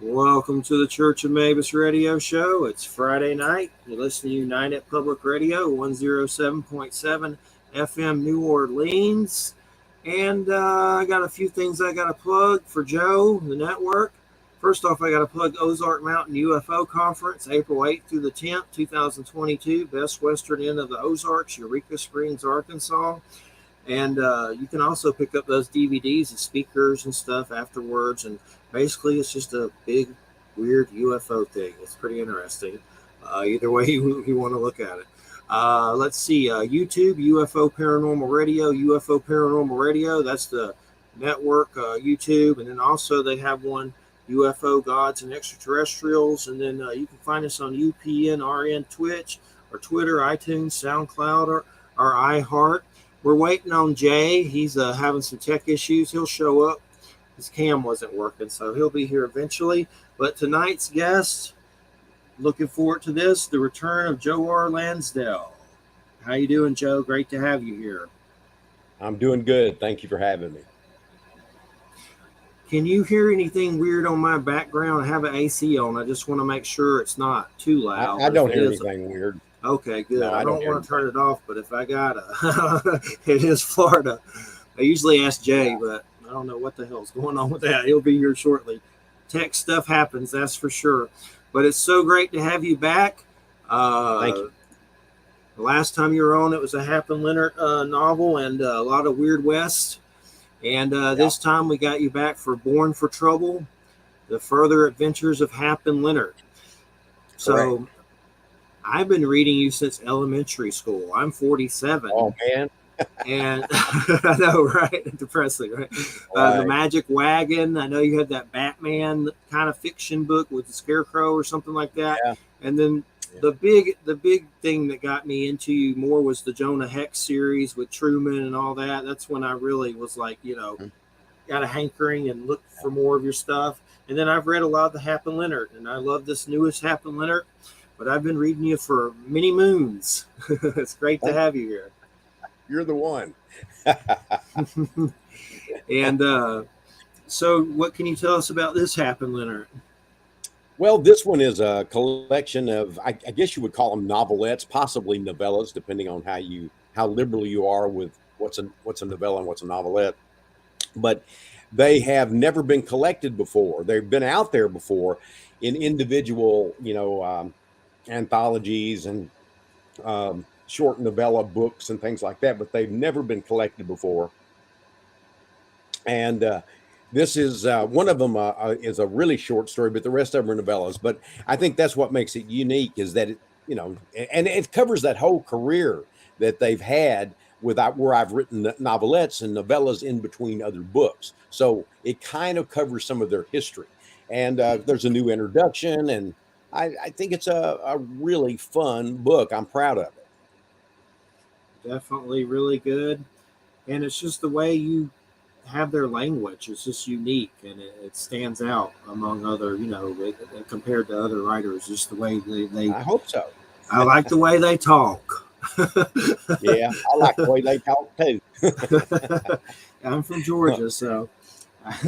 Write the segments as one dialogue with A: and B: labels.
A: Welcome to the Church of Mabus radio show. It's Friday night. You're listening to United Public Radio, 107.7 FM New Orleans. And I got a few things I got to plug for Joe, the network. First off, I got to plug Ozark Mountain UFO Conference, April 8th through the 10th, 2022, best western end of the Ozarks, Eureka Springs, Arkansas. And you can also pick up those DVDs and speakers and stuff afterwards. And basically, it's just a big, weird UFO thing. It's pretty interesting. Either way you want to look at it. Let's see. YouTube, UFO Paranormal Radio. That's the network, YouTube. And then also they have one, UFO Gods and Extraterrestrials. And then you can find us on UPN, RN, Twitch, or Twitter, iTunes, SoundCloud, or iHeart. We're waiting on Jay. He's having some tech issues. He'll show up. His cam wasn't working, so he'll be here eventually. But tonight's guest, looking forward to this, the return of Joe R. Lansdale. How you doing, Joe? Great to have you here.
B: I'm doing good. Thank you for having me.
A: Can you hear anything weird on my background? I have an AC on. I just want to make sure it's not too loud.
B: I don't hear anything weird.
A: Okay, good. No, I don't want to turn it off, but if I gotta, it is Florida. I usually ask Jay, but I don't know what the hell's going on with that. He'll be here shortly. Tech stuff happens, that's for sure. But it's so great to have you back.
B: Thank you.
A: The last time you were on, it was a Hap and Leonard novel and a lot of Weird West. And this time we got you back for Born for Trouble, The Further Adventures of Hap and Leonard. So. Correct. I've been reading you since elementary school. I'm 47.
B: Oh, man.
A: And I know, right? Depressing, right? The Magic Wagon. I know you had that Batman kind of fiction book with the Scarecrow or something like that. Yeah. And then the big thing that got me into you more was the Jonah Hex series with Truman and all that. That's when I really was like, got a hankering and looked for more of your stuff. And then I've read a lot of the Hap and Leonard, and I love this newest Hap and Leonard. But I've been reading you for many moons. It's great to have you here.
B: You're the one.
A: And so what can you tell us about this Hap and Leonard?
B: Well, this one is a collection of, I guess you would call them novelettes, possibly novellas, depending on how liberal you are with what's a novella and what's a novelette. But they have never been collected before. They've been out there before in individual, anthologies and short novella books and things like that, but they've never been collected before. And this is one of them is a really short story, but the rest of them are novellas. But I think that's what makes it unique, is that it, and it covers that whole career that they've had where I've written novelettes and novellas in between other books. So it kind of covers some of their history. And there's a new introduction, and I think it's a really fun book. I'm proud of it.
A: Definitely really good. And it's just the way you have their language. It's just unique, and it stands out among other, compared to other writers. Just the way they
B: I hope so.
A: I like the way they talk.
B: Yeah, I like the way they talk too.
A: I'm from Georgia, so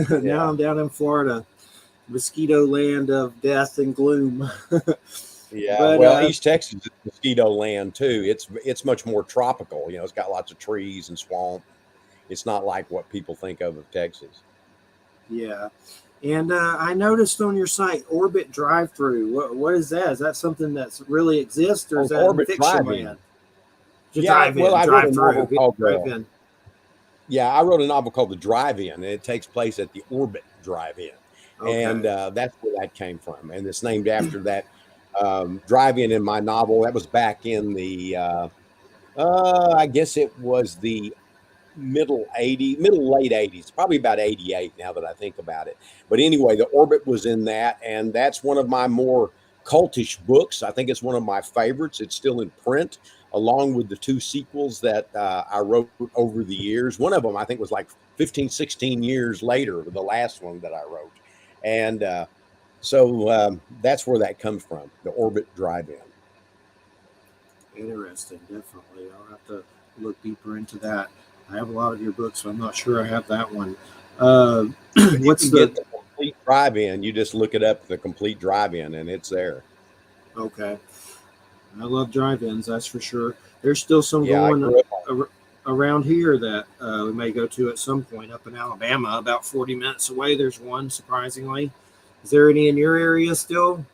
A: now I'm down in Florida. Mosquito land of death and gloom.
B: Yeah, but, well, East Texas is mosquito land too. It's much more tropical. It's got lots of trees and swamp. It's not like what people think of Texas.
A: Yeah, and I noticed on your site, Orbit Drive-Through. What is that? Is that something that really exists, or is that
B: Orbit
A: fiction land?
B: I wrote a novel called Drive-In. Yeah, I wrote a novel called The Drive-In, and it takes place at the Orbit Drive-In. Okay. And that's where that came from. And it's named after that drive-in in my novel. That was back in the, I guess it was the late 80s, probably about 88 now that I think about it. But anyway, the Orbit was in that. And that's one of my more cultish books. I think it's one of my favorites. It's still in print, along with the two sequels that I wrote over the years. One of them, I think, was like 15, 16 years later, the last one that I wrote. And so that's where that comes from, the Orbit Drive-In.
A: Interesting, definitely. I'll have to look deeper into that. I have a lot of your books, so I'm not sure I have that one.
B: What's the complete drive-in. You just look it up, the complete drive-in, and it's there.
A: Okay. I love drive-ins, that's for sure. There's still some going around here that we may go to at some point up in Alabama, about 40 minutes away. There's one, surprisingly. Is there any in your area still?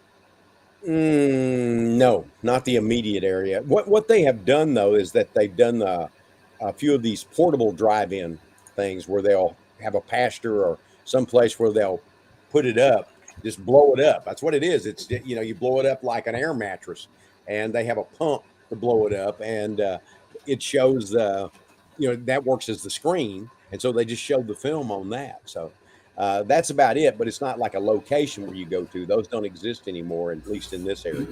B: No, not the immediate area. What they have done, though, is that they've done a few of these portable drive-in things where they'll have a pasture or someplace where they'll put it up, just blow it up. That's what it is. It's, you blow it up like an air mattress, and they have a pump to blow it up, and it shows that works as the screen, and so they just showed the film on that. So that's about it, but it's not like a location where you go to. Those don't exist anymore, at least in this area.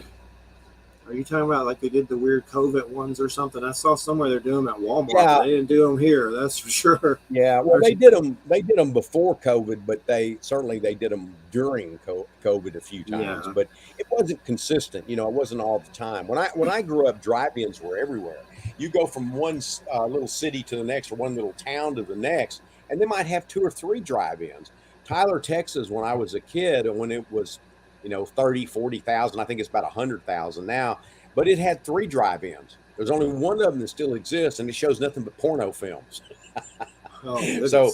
A: Are you talking about like they did the weird COVID ones or something? I saw somewhere they're doing them at Walmart. Yeah. They didn't do them here, that's for sure.
B: Yeah, well, they did them. They did them before COVID, but they did them during COVID a few times. Yeah. But it wasn't consistent. It wasn't all the time. When I grew up, drive-ins were everywhere. You go from one little city to the next, or one little town to the next, and they might have 2 or 3 drive-ins. Tyler, Texas, when I was a kid, and when it was 30, 40,000. I think it's about 100,000 now, but it had 3 drive-ins. There's only one of them that still exists, and it shows nothing but porno films. So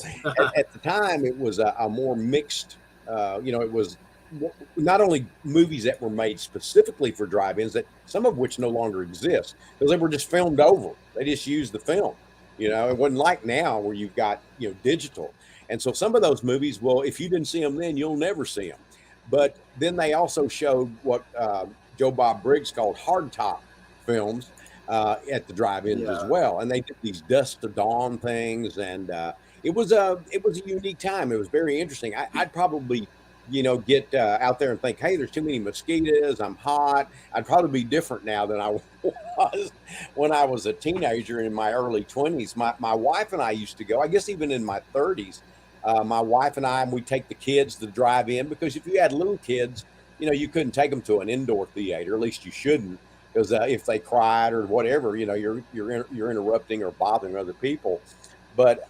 B: at the time, it was a more mixed, it was not only movies that were made specifically for drive-ins, that some of which no longer exist because they were just filmed over. They just used the film. It wasn't like now where you've got, digital. And so some of those movies, well, if you didn't see them then, you'll never see them. But then they also showed what Joe Bob Briggs called hardtop films at the drive-ins as well, and they did these dusk to dawn things, and it was a unique time. It was very interesting. I'd probably get out there and think, hey, there's too many mosquitoes. I'm hot. I'd probably be different now than I was when I was a teenager in my early 20s. My wife and I used to go. I guess even in my 30s. My wife and I, we take the kids to drive in because if you had little kids, you couldn't take them to an indoor theater. At least you shouldn't, because if they cried or whatever, you're interrupting or bothering other people. But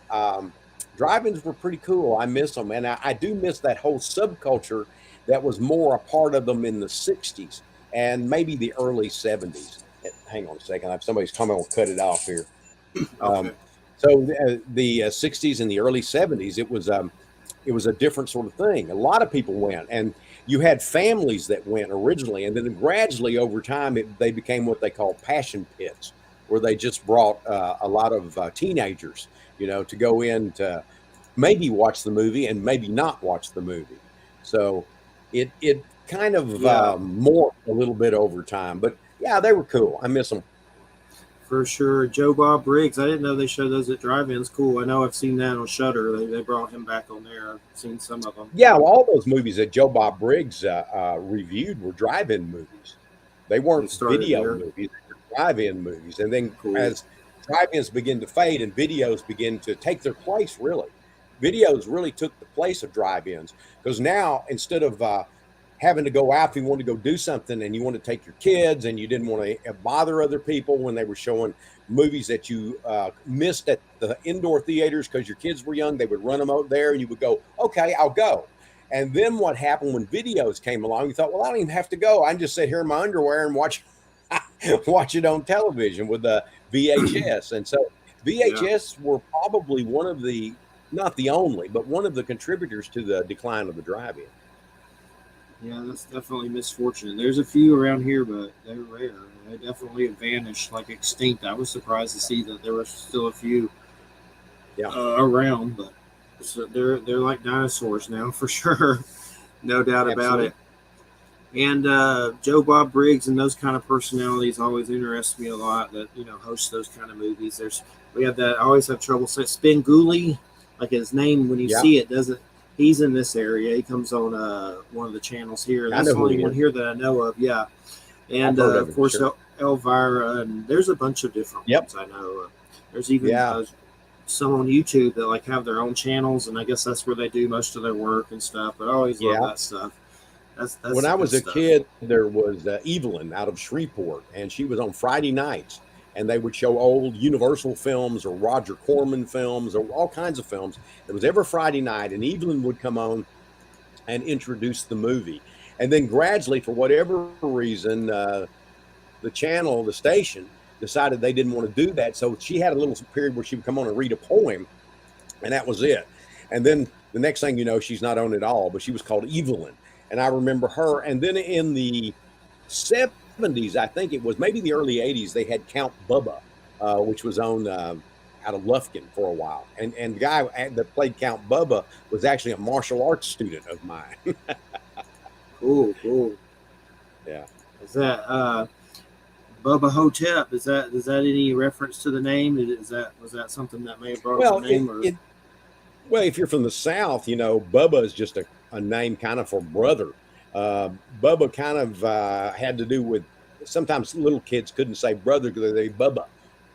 B: drive-ins were pretty cool. I miss them, and I do miss that whole subculture that was more a part of them in the '60s and maybe the early '70s. Hang on a second, somebody's coming. I'll cut it off here. Okay. So the 60s and the early 70s, it was a different sort of thing. A lot of people went, and you had families that went originally, and then gradually over time, they became what they call passion pits, where they just brought a lot of teenagers, to go in to maybe watch the movie and maybe not watch the movie. So it kind of morphed a little bit over time, but yeah, they were cool. I miss them.
A: For sure. Joe Bob Briggs. I didn't know they showed those at drive-ins. Cool. I know I've seen that on Shudder. They brought him back on there. I've seen some of them.
B: Yeah, well, all those movies that Joe Bob Briggs reviewed were drive-in movies. They weren't video movies. They were drive-in movies. And then as drive-ins begin to fade and videos begin to take their place, really, videos really took the place of drive-ins. Because now, instead of having to go out if you want to go do something and you want to take your kids and you didn't want to bother other people when they were showing movies that you missed at the indoor theaters because your kids were young, they would run them out there and you would go, okay, I'll go. And then what happened when videos came along, you thought, well, I don't even have to go. I can just sit here in my underwear and watch it on television with the VHS. And so VHS were probably one of the, not the only, but one of the contributors to the decline of the drive-in.
A: Yeah, that's definitely misfortune. There's a few around here, but they're rare. They definitely have vanished, like extinct. I was surprised to see that there were still a few around, but so they're like dinosaurs now for sure. No doubt about it. And Joe Bob Briggs and those kind of personalities always interest me a lot. That host those kind of movies. We have that. I always have trouble saying Spenguli, like his name when you see it doesn't. He's in this area. He comes on one of the channels here. That's the only one here that I know of. Yeah, and of course Elvira. And there's a bunch of different ones I know. There's even some on YouTube that have their own channels, and I guess that's where they do most of their work and stuff. But I always love that stuff. That's
B: when I was a kid, there was Evelyn out of Shreveport, and she was on Friday nights. And they would show old Universal films or Roger Corman films or all kinds of films. It was every Friday night, and Evelyn would come on, and introduced the movie. And then gradually, for whatever reason, the station decided they didn't want to do that. So she had a little period where she would come on and read a poem, and that was it. And then the next thing you know, she's not on at all, but she was called Evelyn. And I remember her. And then in the 70s, I think it was maybe the early 80s, they had Count Bubba, which was on out of Lufkin for a while. And the guy that played Count Bubba was actually a martial arts student of mine.
A: Cool.
B: Yeah.
A: Is that Bubba Hotep? Is that any reference to the name? Was that something that may have brought up the name?
B: Well, if you're from the South, Bubba is just a name kind of for brother. Bubba kind of had to do with, sometimes little kids couldn't say brother because they say Bubba.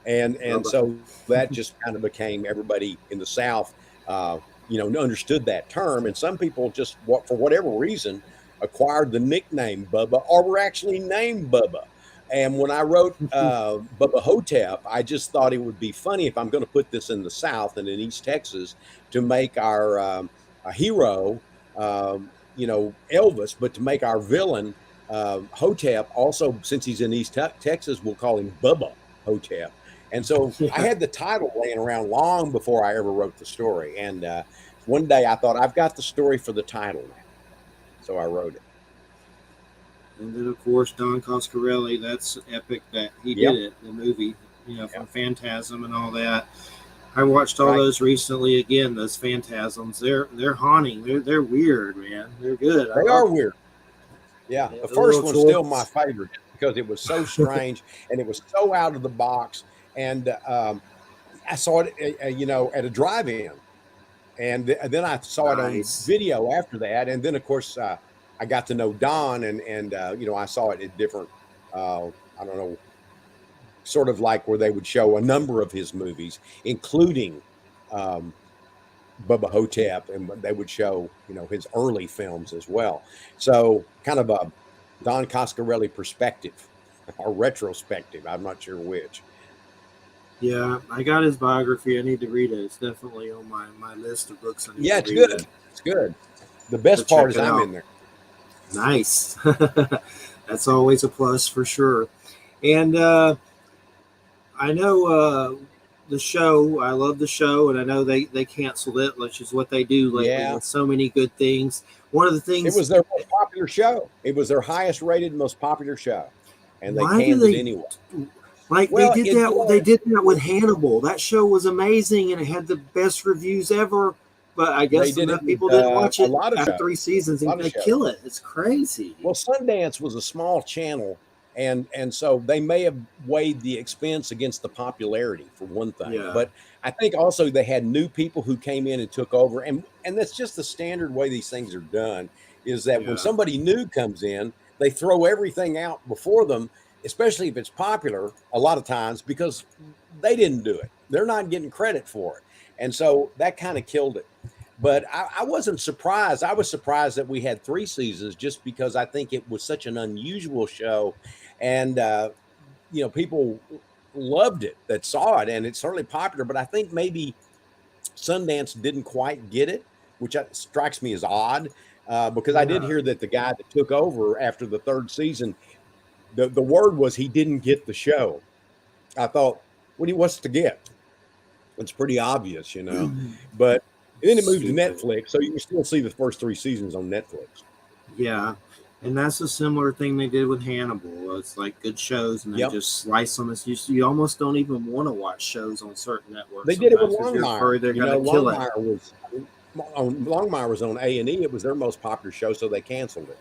B: And Bubba. So that just kind of became, everybody in the South, understood that term. And some people just, for whatever reason, acquired the nickname Bubba, or were actually named Bubba. And when I wrote Bubba Hotep, I just thought it would be funny if I'm going to put this in the South and in East Texas to make our hero, Elvis, but to make our villain Hotep. Also, since he's in East Texas, we'll call him Bubba Hotep. And so I had the title laying around long before I ever wrote the story. And one day I thought, I've got the story for the title now. So I wrote it.
A: And then, of course, Don Coscarelli, that's epic that he did it, the movie, from Phantasm and all that. I watched all those recently again, those Phantasms. They're haunting. They're weird, man. They're good.
B: They are weird. Yeah. The first one's still my favorite because it was so strange and it was so out of the box. And I saw it, at a drive-in. And then I saw it on video after that. And then, of course, I got to know Don, and I saw it at different, sort of like where they would show a number of his movies, including Bubba Hotep, and they would show, his early films as well. So kind of a Don Coscarelli perspective or retrospective. I'm not sure which.
A: Yeah, I got his biography. I need to read it. It's definitely on my list of books.
B: It's good. It's good. The best part is I'm in there.
A: Nice. That's always a plus for sure. And I know the show. I love the show, and I know they canceled it, which is what they do lately with so many good things. One of the things,
B: it was their most popular show. It was their highest rated, most popular show, and they canned it anyway.
A: They did that. They did that with Hannibal. That show was amazing, and it had the best reviews ever. But I guess people didn't watch it after 3 seasons, and they kill it. It's crazy.
B: Well, Sundance was a small channel, and so they may have weighed the expense against the popularity, for one thing. Yeah. But I think also they had new people who came in and took over, and that's just the standard way these things are done. Is that when somebody new comes in, they throw everything out before them, especially if it's popular. A lot of times because they didn't do it, they're not getting credit for it, and so that kind of killed it. But I wasn't surprised. I was surprised that we had 3 seasons just because I think it was such an unusual show. And, people loved it that saw it. And it's certainly popular. But I think maybe Sundance didn't quite get it, which strikes me as odd. Because I did hear that the guy that took over after the 3rd season, the word was he didn't get the show. I thought, what's to get? It's pretty obvious, But and then it moved to Netflix, so you can still see the first 3 seasons on Netflix.
A: Yeah, and that's a similar thing they did with Hannibal. It's like good shows, and they just slice them. You almost don't even want to watch shows on certain networks.
B: They did it with Longmire. They're going to kill it. Longmire was on A&E. It was their most popular show, so they canceled it.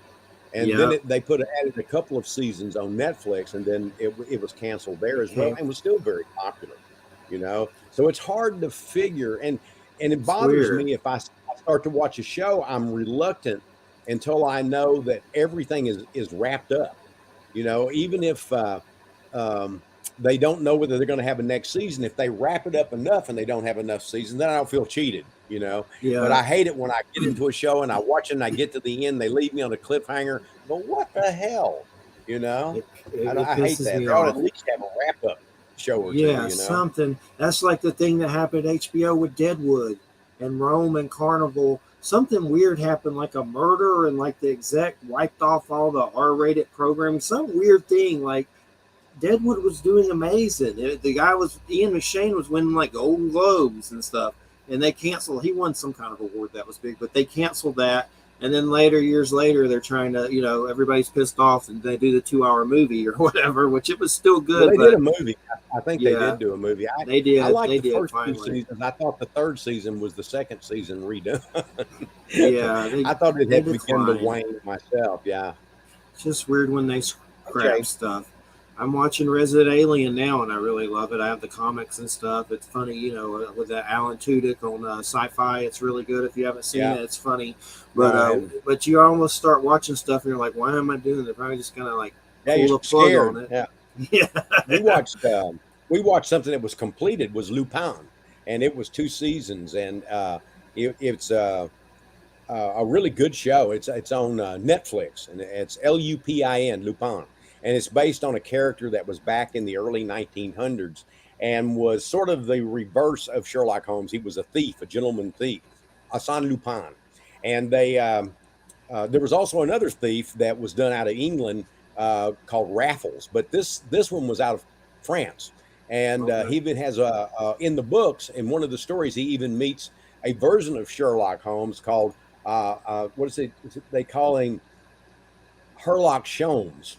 B: And then they added a couple of seasons on Netflix, and then it was canceled there as well, and was still very popular. So it's hard to figure, and it bothers me if I start to watch a show, I'm reluctant until I know that everything is wrapped up. Even if they don't know whether they're going to have a next season, if they wrap it up enough and they don't have enough season, then I don't feel cheated, But I hate it when I get into a show and I watch it and I get to the end, they leave me on a cliffhanger. But what the hell, I hate that. They ought to at least have a wrap up show or two,
A: something. That's like the thing that happened at HBO with Deadwood. and Rome and Carnival, something weird happened, like a murder, and like the exec wiped off all the R-rated programming. Some weird thing, like Deadwood was doing amazing. The guy was Ian McShane was winning like Golden Globes and stuff, and they canceled. He won some kind of award that was big, but they canceled that. And then years later, they're trying to, everybody's pissed off, and they do the 2-hour movie or whatever, which it was still good.
B: Well, they did a movie. I think they did do a movie.
A: They did.
B: I liked
A: the
B: first 2 seasons. I thought the third season was the second season redone.
A: Yeah,
B: I thought it had begun to wane myself. Yeah,
A: it's just weird when they scrap stuff. I'm watching Resident Alien now, and I really love it. I have the comics and stuff. It's funny, with that Alan Tudyk on Sci-Fi. It's really good. If you haven't seen it, it's funny. But you almost start watching stuff, and you're like, why am I doing this? Probably just kind of like pull the plug on it.
B: Yeah.
A: Yeah.
B: We watched something that was completed, was Lupin, and it was 2 seasons, and it's a really good show. It's on Netflix, and it's Lupin, Lupin. And it's based on a character that was back in the early 1900s and was sort of the reverse of Sherlock Holmes. He was a thief, a gentleman thief, Arsène Lupin. And there was also another thief that was done out of England called Raffles, but this one was out of France. And he even has in the books, in one of the stories, he even meets a version of Sherlock Holmes called what is it? They call him Herlock Sholmes.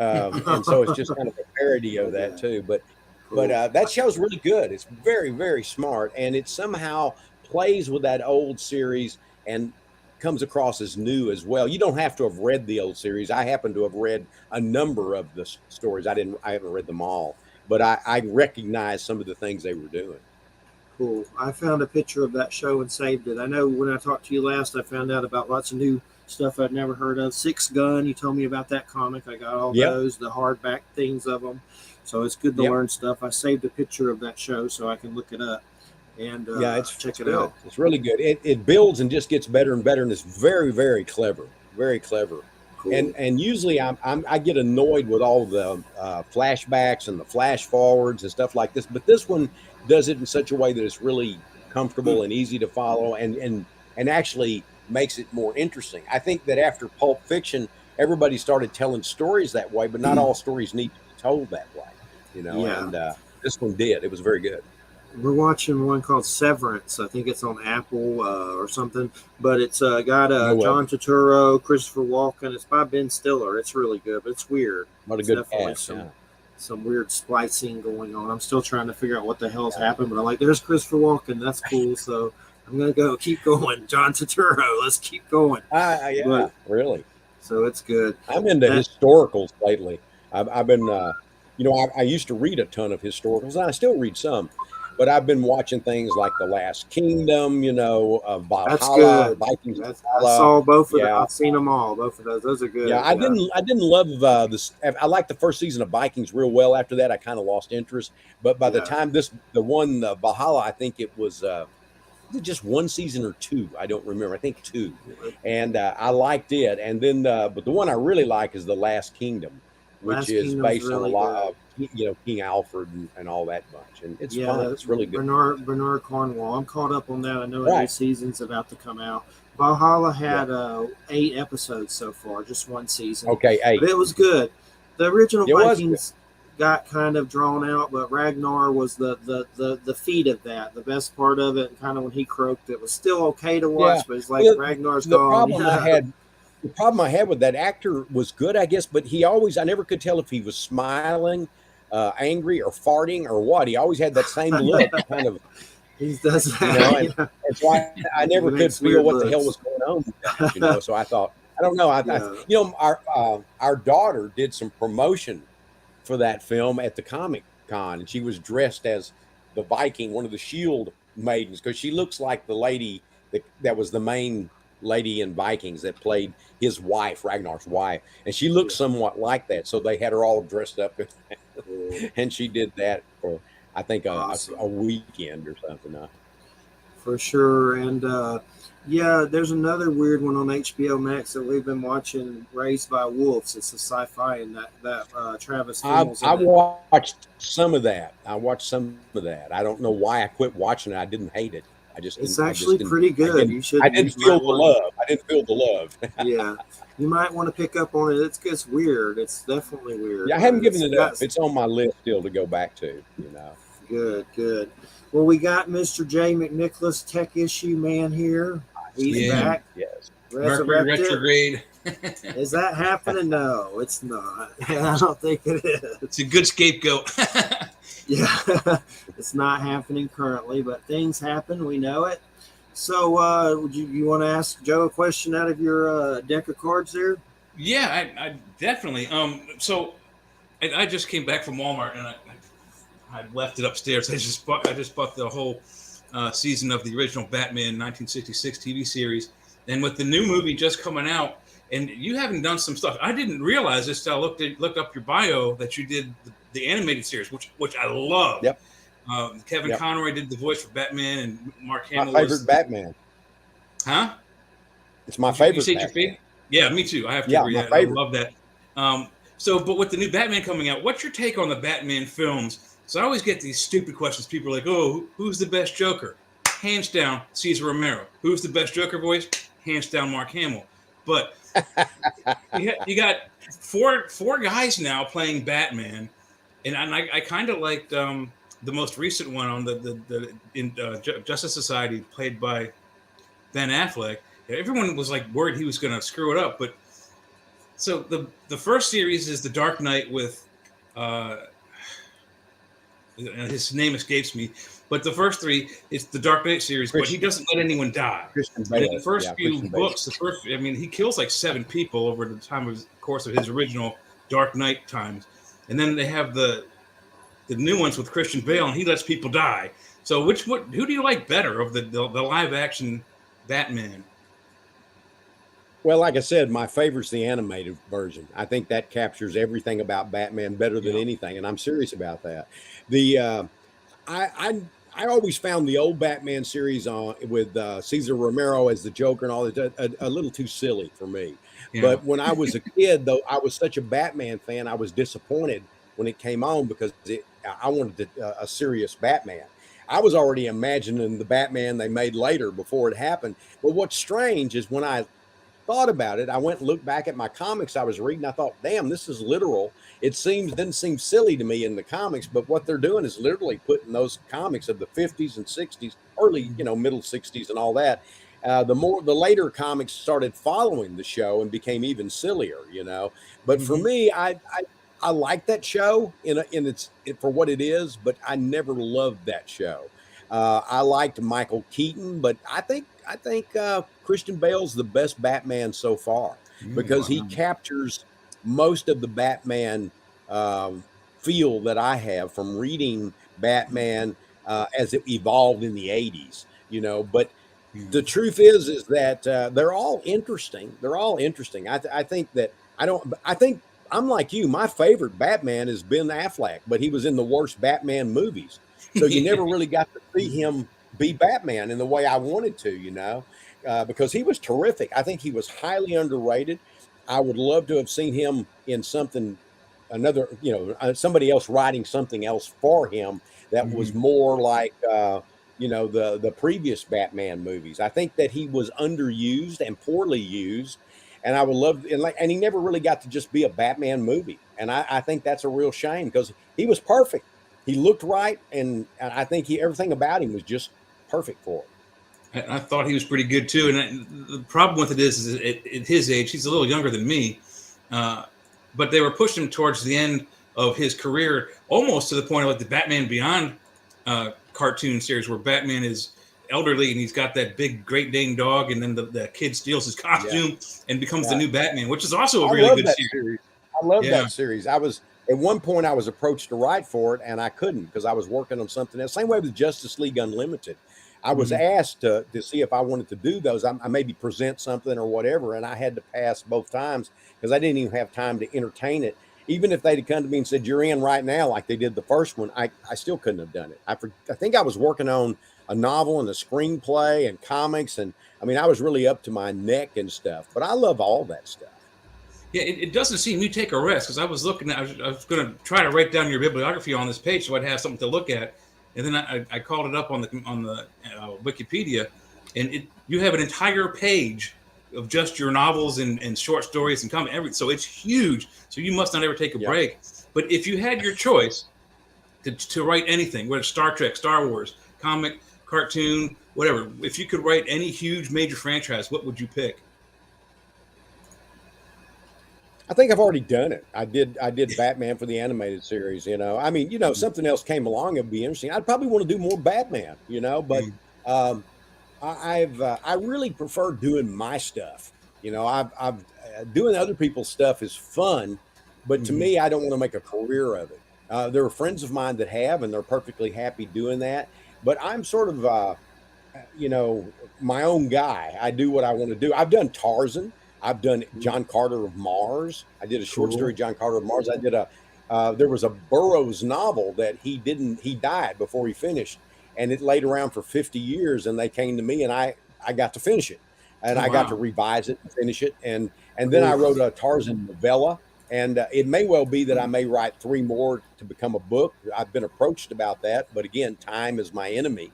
B: And so it's just kind of a parody of that too. But that show's really good. It's very, very smart, and it somehow plays with that old series and comes across as new as well. You don't have to have read the old series. I happen to have read a number of the stories. I haven't read them all, but I recognize some of the things they were doing.
A: Cool. I found a picture of that show and saved it. I know when I talked to you last, I found out about lots of new stuff I'd never heard of. Six Gun, you told me about that comic. I got all those, the hardback things of them. So it's good to learn stuff. I saved a picture of that show so I can look it up and check it out.
B: It's really good. It builds and just gets better and better, and it's very, very clever. Very clever. Cool. And usually I get annoyed with all the flashbacks and the flash forwards and stuff like this, but this one does it in such a way that it's really comfortable and easy to follow, and actually makes it more interesting. I think that after Pulp Fiction, everybody started telling stories that way, but not all stories need to be told that way, and this one did. It was very good.
A: We're watching one called Severance. I think it's on Apple or something, but it's got John Turturro, Christopher Walken. It's by Ben Stiller. It's really good, but it's weird.
B: What a good cast,
A: some weird splicing going on. I'm still trying to figure out what the hell's happened, but I'm like, there's Christopher Walken. That's cool. So I'm going to keep going. John Turturro, let's keep going.
B: Really.
A: So it's good.
B: I'm into historicals lately. I've been, I used to read a ton of historicals, and I still read some, but I've been watching things like The Last Kingdom, Valhalla.
A: That's good.
B: Vikings.
A: I saw both of them. I've seen them all. Both of those. Those are good.
B: Yeah, I didn't love this. I liked the first season of Vikings real well. After that, I kind of lost interest. But by the time the one Valhalla, I think it was just 1 season or 2. I don't remember. I think 2. And I liked it. And then, but the one I really like is The Last Kingdom, which is based on a lot of, King Alfred and all that bunch. And it's fun. It's really good.
A: Bernard Cornwell. I'm caught up on that. I know a new season's about to come out. Valhalla had 8 episodes so far, just 1 season.
B: Okay, 8.
A: But it was good. The original Vikings got kind of drawn out, but Ragnar was the feat of that, the best part of it. And kind of when he croaked, it was still okay to watch, but it's like Ragnar's gone.
B: The problem I had with that actor was good, I guess, but I never could tell if he was smiling, angry, or farting, or what. He always had that same look, kind of.
A: He does that.
B: And so I never could feel what the hell was going on with that, So I thought, I don't know. Our daughter did some promotion for that film at the Comic Con, and she was dressed as the Viking, one of the Shield maidens, because she looks like the lady that was the main lady in Vikings that played his wife, Ragnar's wife, and she looked somewhat like that. So they had her all dressed up, and she did that for I think a weekend or something.
A: For sure, and there's another weird one on HBO Max that we've been watching, Raised by Wolves. It's a sci-fi, and that Travis Fimmels.
B: I watched some of that. I don't know why I quit watching it. I didn't hate it.
A: It's actually pretty good. You should.
B: I didn't feel the love. I didn't feel the love.
A: Yeah, you might want to pick up on it. It's weird. It's definitely weird.
B: Yeah, I haven't given it up. It's on my list still to go back to.
A: Good. Well, we got Mr. J. McNicholas, Tech Issue Man here. He's back.
C: Yes. Mercury retrograde.
A: Is that happening? No, it's not. I don't think it is.
C: It's a good scapegoat.
A: Yeah, it's not happening currently, but things happen. We know it. So, would you want to ask Joe a question out of your deck of cards there?
C: Yeah, I definitely. So I just came back from Walmart and I left it upstairs. I just bought the whole season of the original Batman 1966 TV series, and with the new movie just coming out, and you haven't done some stuff. I didn't realize this till I looked up your bio that you did the animated series, which I love.
B: Yep.
C: Kevin Conroy did the voice for Batman, and Mark Hamill.
B: My favorite Batman.
C: Huh?
B: It's my favorite.
C: You said your favorite? Yeah, me too. I have to agree. I love that. But with the new Batman coming out, what's your take on the Batman films? So I always get these stupid questions. People are like, "Oh, who's the best Joker?" Hands down, Cesar Romero. Who's the best Joker voice? Hands down, Mark Hamill. But you got four guys now playing Batman, and I kind of liked the most recent one on the Justice Society, played by Ben Affleck. Everyone was like worried he was going to screw it up, but so the first series is The Dark Knight with his name escapes me, but the first three is the Dark Knight series, but he doesn't let anyone die.
B: Christian Bale.
C: And in the first few books, he kills like 7 people over the course of his original Dark Knight times, and then they have the new ones with Christian Bale, and he lets people die. So who do you like better of the live action Batman?
B: Well, like I said, my favorite's the animated version. I think that captures everything about Batman better than anything, and I'm serious about that. I always found the old Batman series with Cesar Romero as the Joker and all that a little too silly for me. Yeah. But when I was a kid, though, I was such a Batman fan. I was disappointed when it came on because I wanted a serious Batman. I was already imagining the Batman they made later before it happened. But what's strange is when I thought about it, I went and looked back at my comics I was reading. I thought, damn, this is literal. It didn't seem silly to me in the comics, but what they're doing is literally putting those comics of the 50s and 60s, early, middle 60s and all that. The later comics started following the show and became even sillier, But for me, I like that show for what it is, but I never loved that show. I liked Michael Keaton, but I think Christian Bale's the best Batman so far because he captures most of the Batman feel that I have from reading Batman as it evolved in the 80s, But the truth is that they're all interesting. I think I'm like you. My favorite Batman is Ben Affleck, but he was in the worst Batman movies. So you never really got to see him be Batman in the way I wanted to, because he was terrific. I think he was highly underrated. I would love to have seen him in somebody else writing something else for him that was more like, the previous Batman movies. I think that he was underused and poorly used. And I would love, and he never really got to just be a Batman movie. And I think that's a real shame because he was perfect. He looked right, and I think everything about him was just perfect for him.
C: I thought he was pretty good too. And the problem with it is at his age, he's a little younger than me, but they were pushing him towards the end of his career, almost to the point of like the Batman Beyond cartoon series, where Batman is elderly and he's got that big Great Dane dog, and then the kid steals his costume and becomes the new Batman, which is also a really good series.
B: I love that series. At one point, I was approached to write for it, and I couldn't because I was working on something else. Same way with Justice League Unlimited. I was asked to see if I wanted to do those. I maybe present something or whatever, and I had to pass both times because I didn't even have time to entertain it. Even if they'd come to me and said, "You're in right now," like they did the first one, I still couldn't have done it. I think I was working on a novel and a screenplay and comics, and I was really up to my neck and stuff. But I love all that stuff.
C: Yeah, it doesn't seem you take a rest because I was looking. I was going to try to write down your bibliography on this page so I'd have something to look at. And then I called it up on the Wikipedia, and you have an entire page of just your novels and short stories and comic. So it's huge. So you must not ever take a break. But if you had your choice to write anything, whether Star Trek, Star Wars, comic, cartoon, whatever, if you could write any huge major franchise, what would you pick?
B: I think I've already done it. I did Batman for the animated series, I mean, something else came along, it'd be interesting. I'd probably want to do more Batman, but I really prefer doing my stuff. I've doing other people's stuff is fun, but to me, I don't want to make a career of it. There are friends of mine that have, and they're perfectly happy doing that. But I'm sort of, my own guy. I do what I want to do. I've done Tarzan. I've done John Carter of Mars. I did a short story, John Carter of Mars. I did there was a Burroughs novel that he died before he finished, and it laid around for 50 years, and they came to me, and I got to finish it, and I got to revise it and finish it, and then I wrote a Tarzan novella, and it may well be that I may write 3 more to become a book. I've been approached about that, but again, time is my enemy.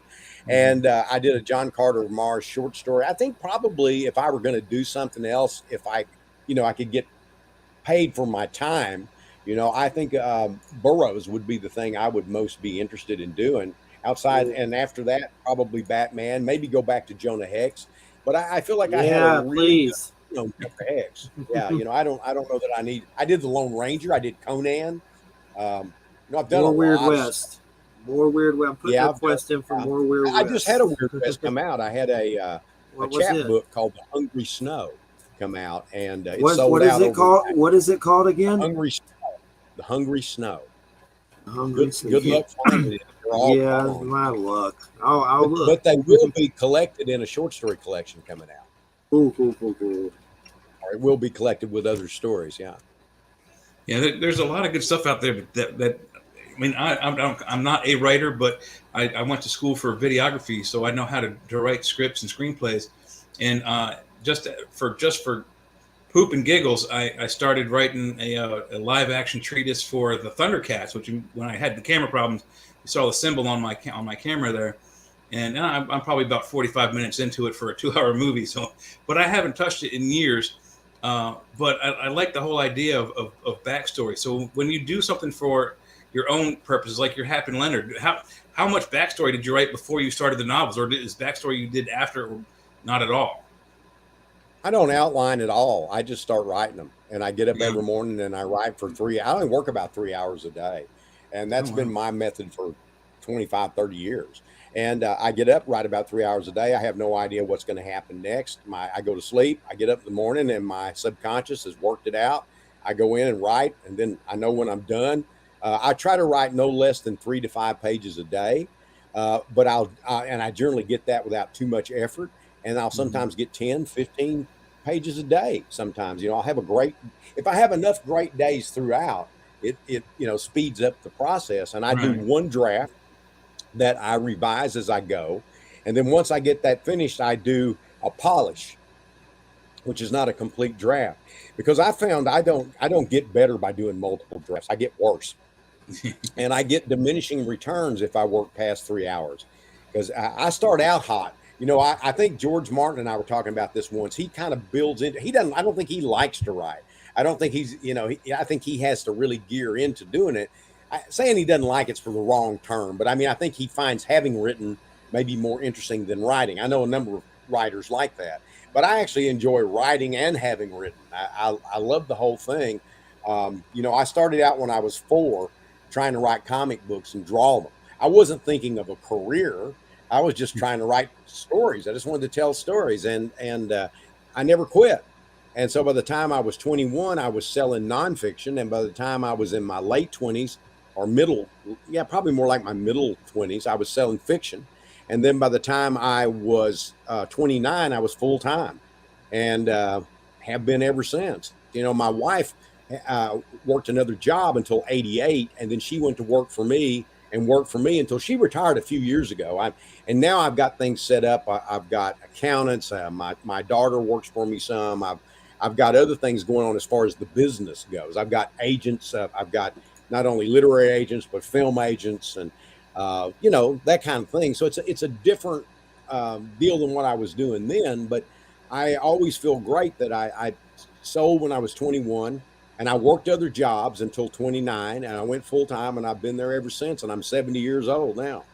B: And I did a John Carter of Mars short story. I think probably if I were going to do something else, if I could get paid for my time, I think Burroughs would be the thing I would most be interested in doing outside. And after that, probably Batman, maybe go back to Jonah Hex. But I feel like I had a really Jonah Hex. Yeah, I don't know that I did the Lone Ranger. I did Conan. I've done
A: more Weird West. More Weird West. I'm putting a request in for more Weird West.
B: I just had a Weird West come out. I had a chapbook called The Hungry Snow come out, and it sold out.
A: What is it called? What is it called again?
B: The Hungry Snow.
A: Good
B: luck finding it.
A: My luck. I'll look.
B: But they will be collected in a short story collection coming out.
A: Cool.
B: Or it will be collected with other stories. Yeah.
C: Yeah, there's a lot of good stuff out there that I mean, I'm not a writer, but I went to school for videography, so I know how to write scripts and screenplays. And just for poop and giggles, I started writing a live action treatise for the Thundercats, which when I had the camera problems, you saw the symbol on my camera there. And I'm probably about 45 minutes into it for a 2-hour movie. So, but I haven't touched it in years. But I like the whole idea of backstory. So when you do something for your own purposes, like your Hap and Leonard, how much backstory did you write before you started the novels, or is backstory you did after, or not at all?
B: I don't outline at all. I just start writing them, and I get up every morning and I write for 3. I only work about 3 hours a day, and that's been my method for 25, 30 years. And I get up, write about 3 hours a day. I have no idea what's going to happen next. I go to sleep. I get up in the morning, and my subconscious has worked it out. I go in and write, and then I know when I'm done. I try to write no less than 3 to 5 pages a day, but I generally get that without too much effort. And I'll sometimes get 10, 15 pages a day. Sometimes, I'll have if I have enough great days throughout, it speeds up the process. And I do one draft that I revise as I go. And then once I get that finished, I do a polish, which is not a complete draft, because I found I don't get better by doing multiple drafts. I get worse. And I get diminishing returns if I work past 3 hours, because I start out hot. I think George Martin and I were talking about this once. He kind of builds into, I don't think he likes to write. I don't think I think he has to really gear into doing it. Saying he doesn't like it's for the wrong term, but I think he finds having written maybe more interesting than writing. I know a number of writers like that, but I actually enjoy writing and having written. I love the whole thing. I started out when I was 4 trying to write comic books and draw them. I wasn't thinking of a career. I was just trying to write stories. I just wanted to tell stories, and I never quit. And so by the time I was 21, I was selling nonfiction. And by the time I was in my late 20s or probably more like my middle 20s, I was selling fiction. And then by the time I was 29, I was full time, and have been ever since. My wife worked another job until 88, and then she went to work for me until she retired a few years ago. And now I've got things set up. I've got accountants. My daughter works for me some. I've got other things going on as far as the business goes. I've got agents. I've got not only literary agents, but film agents. And that kind of thing. So it's a different deal than what I was doing then. But I always feel great that I sold when I was 21, and I worked other jobs until 29, and I went full time, and I've been there ever since. And I'm 70 years old now.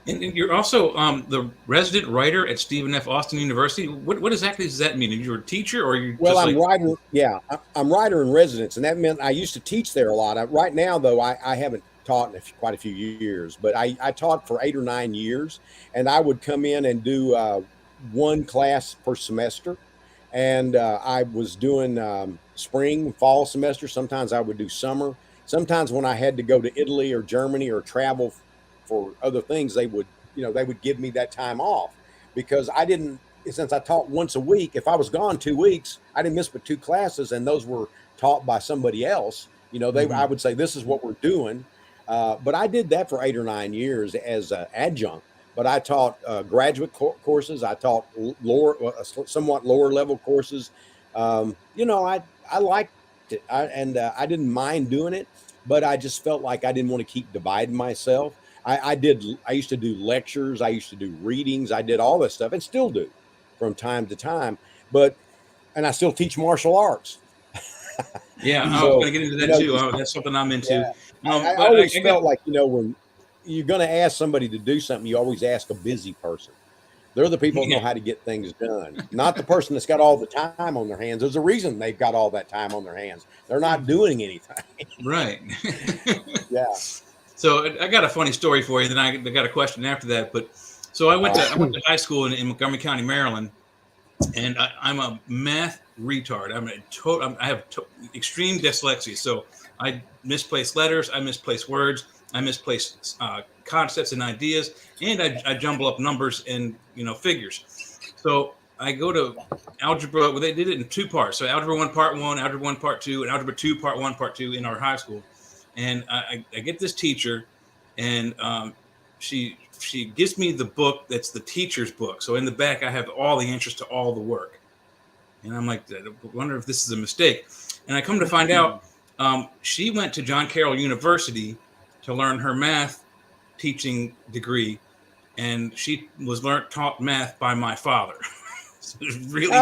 C: And you're also the resident writer at Stephen F. Austin University. What exactly does that mean? Are you a teacher, or are you?
B: Well, I'm writer. Yeah, I'm writer in residence, and that meant I used to teach there a lot. Right now, though, I haven't taught in quite a few years, but I taught for 8 or 9 years, and I would come in and do one class per semester. And I was doing spring, fall semester. Sometimes I would do summer. Sometimes when I had to go to Italy or Germany or travel for other things, they would give me that time off, because since I taught once a week, if I was gone 2 weeks, I didn't miss but 2 classes, and those were taught by somebody else. I would say, this is what we're doing. But I did that for 8 or 9 years as an adjunct. But I taught graduate courses. I taught somewhat lower level courses. I liked it, I didn't mind doing it, but I just felt like I didn't want to keep dividing myself. I used to do lectures. I used to do readings. I did all this stuff, and still do from time to time. And I still teach martial arts.
C: Yeah, I was going to get into that too. That's something I'm into.
B: Yeah. I always felt like, when you're going to ask somebody to do something, you always ask a busy person. They're the people that know how to get things done, not the person that's got all the time on their hands. There's a reason they've got all that time on their hands. They're not doing anything.
C: Right.
B: Yeah.
C: So I got a funny story for you. Then I got a question after that. But so I went to high school in Montgomery County, Maryland, and I'm a math retard. I have extreme dyslexia. So I misplace letters. I misplace words. I misplace concepts and ideas, and I jumble up numbers and figures. So I go to algebra. Well, they did it in 2 parts. So algebra 1 part 1, algebra 1 part 2, and algebra 2 part 1 part 2 in our high school. And I get this teacher, and she gives me the book that's the teacher's book. So in the back, I have all the answers to all the work. And I'm like, I wonder if this is a mistake. And I come to find out she went to John Carroll University to learn her math teaching degree, and she was taught math by my father. So it was really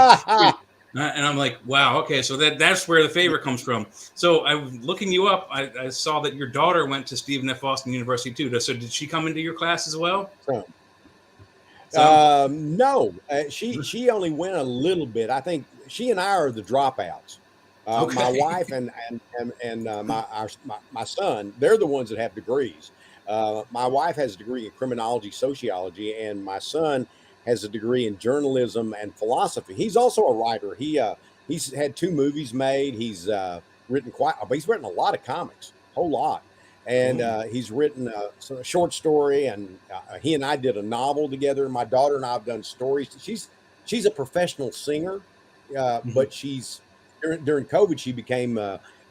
C: and I'm like, wow, okay, so that's where the favor comes from. So I was looking you up. I saw that your daughter went to Stephen F. Austin University too. So did she come into your class as well?
B: No, she only went a little bit. I think she and I are the dropouts. Okay. My wife and my son, they're the ones that have degrees. My wife has a degree in criminology, sociology, and my son has a degree in journalism and philosophy. He's also a writer. He's had 2 movies made. He's written a lot of comics, a whole lot. And he's written a short story, and he and I did a novel together. My daughter and I have done stories. She's a professional singer, but during COVID, she became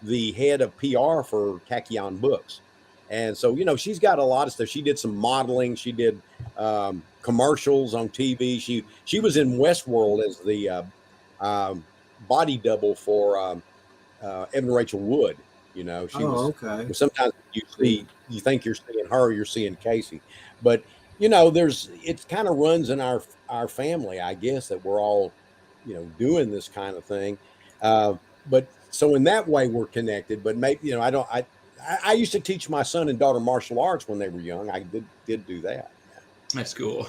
B: the head of PR for Kakion Books. And so, she's got a lot of stuff. She did some modeling. She did commercials on TV. She was in Westworld as the body double for Evan Rachel Wood. Okay. Sometimes you think you're seeing her, you're seeing Casey. But, it kind of runs in our family, I guess, that we're all, doing this kind of thing. But so in that way we're connected, but maybe, I used to teach my son and daughter martial arts when they were young. I did do that.
C: That's cool.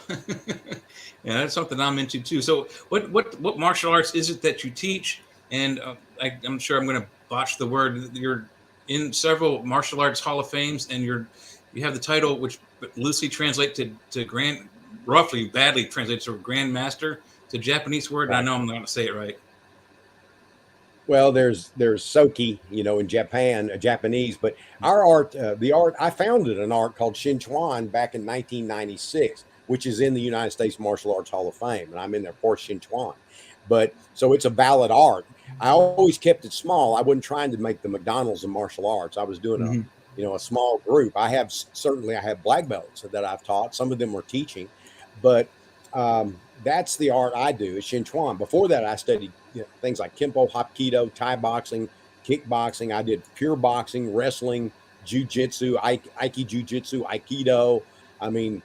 C: Yeah, that's something I'm into too. So what martial arts is it that you teach? And I'm sure I'm going to botch the word. You're in several martial arts Hall of Fames, and you have the title, which loosely translates to roughly badly translates to Grand Master. It's a Japanese word, and I know I'm not going to say it right.
B: Well, there's Soki, in Japan, Japanese, but our art, I founded an art called Shinchuan back in 1996, which is in the United States Martial Arts Hall of Fame, and I'm in there for Shinchuan. But so it's a valid art. I always kept it small. I wasn't trying to make the McDonald's of martial arts. I was doing a small group. I have black belts that I've taught. Some of them were teaching, but that's the art I do is Shinchuan. Before that, I studied things like Kempo, Hapkido, Thai boxing, kickboxing. I did pure boxing, wrestling, jiu-jitsu, Aiki jiu-jitsu, Aikido. I mean,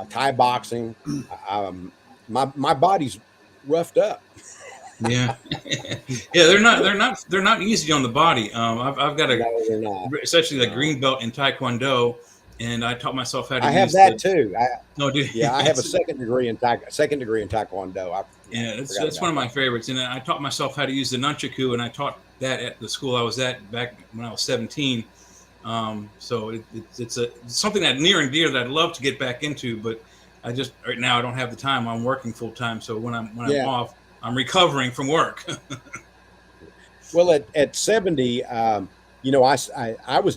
B: Thai boxing. My body's roughed up.
C: Yeah, yeah, they're not easy on the body. I've got essentially the green belt in Taekwondo, and I taught myself how to.
B: I have that too.
C: Yeah,
B: I have a second degree in Taekwondo.
C: That's one of my favorites, and I taught myself how to use the nunchaku, and I taught that at the school I was at back when I was 17. So it's something that near and dear that I'd love to get back into, but right now I don't have the time. I'm working full time, so when I'm off, I'm recovering from work.
B: Well, at 70, I was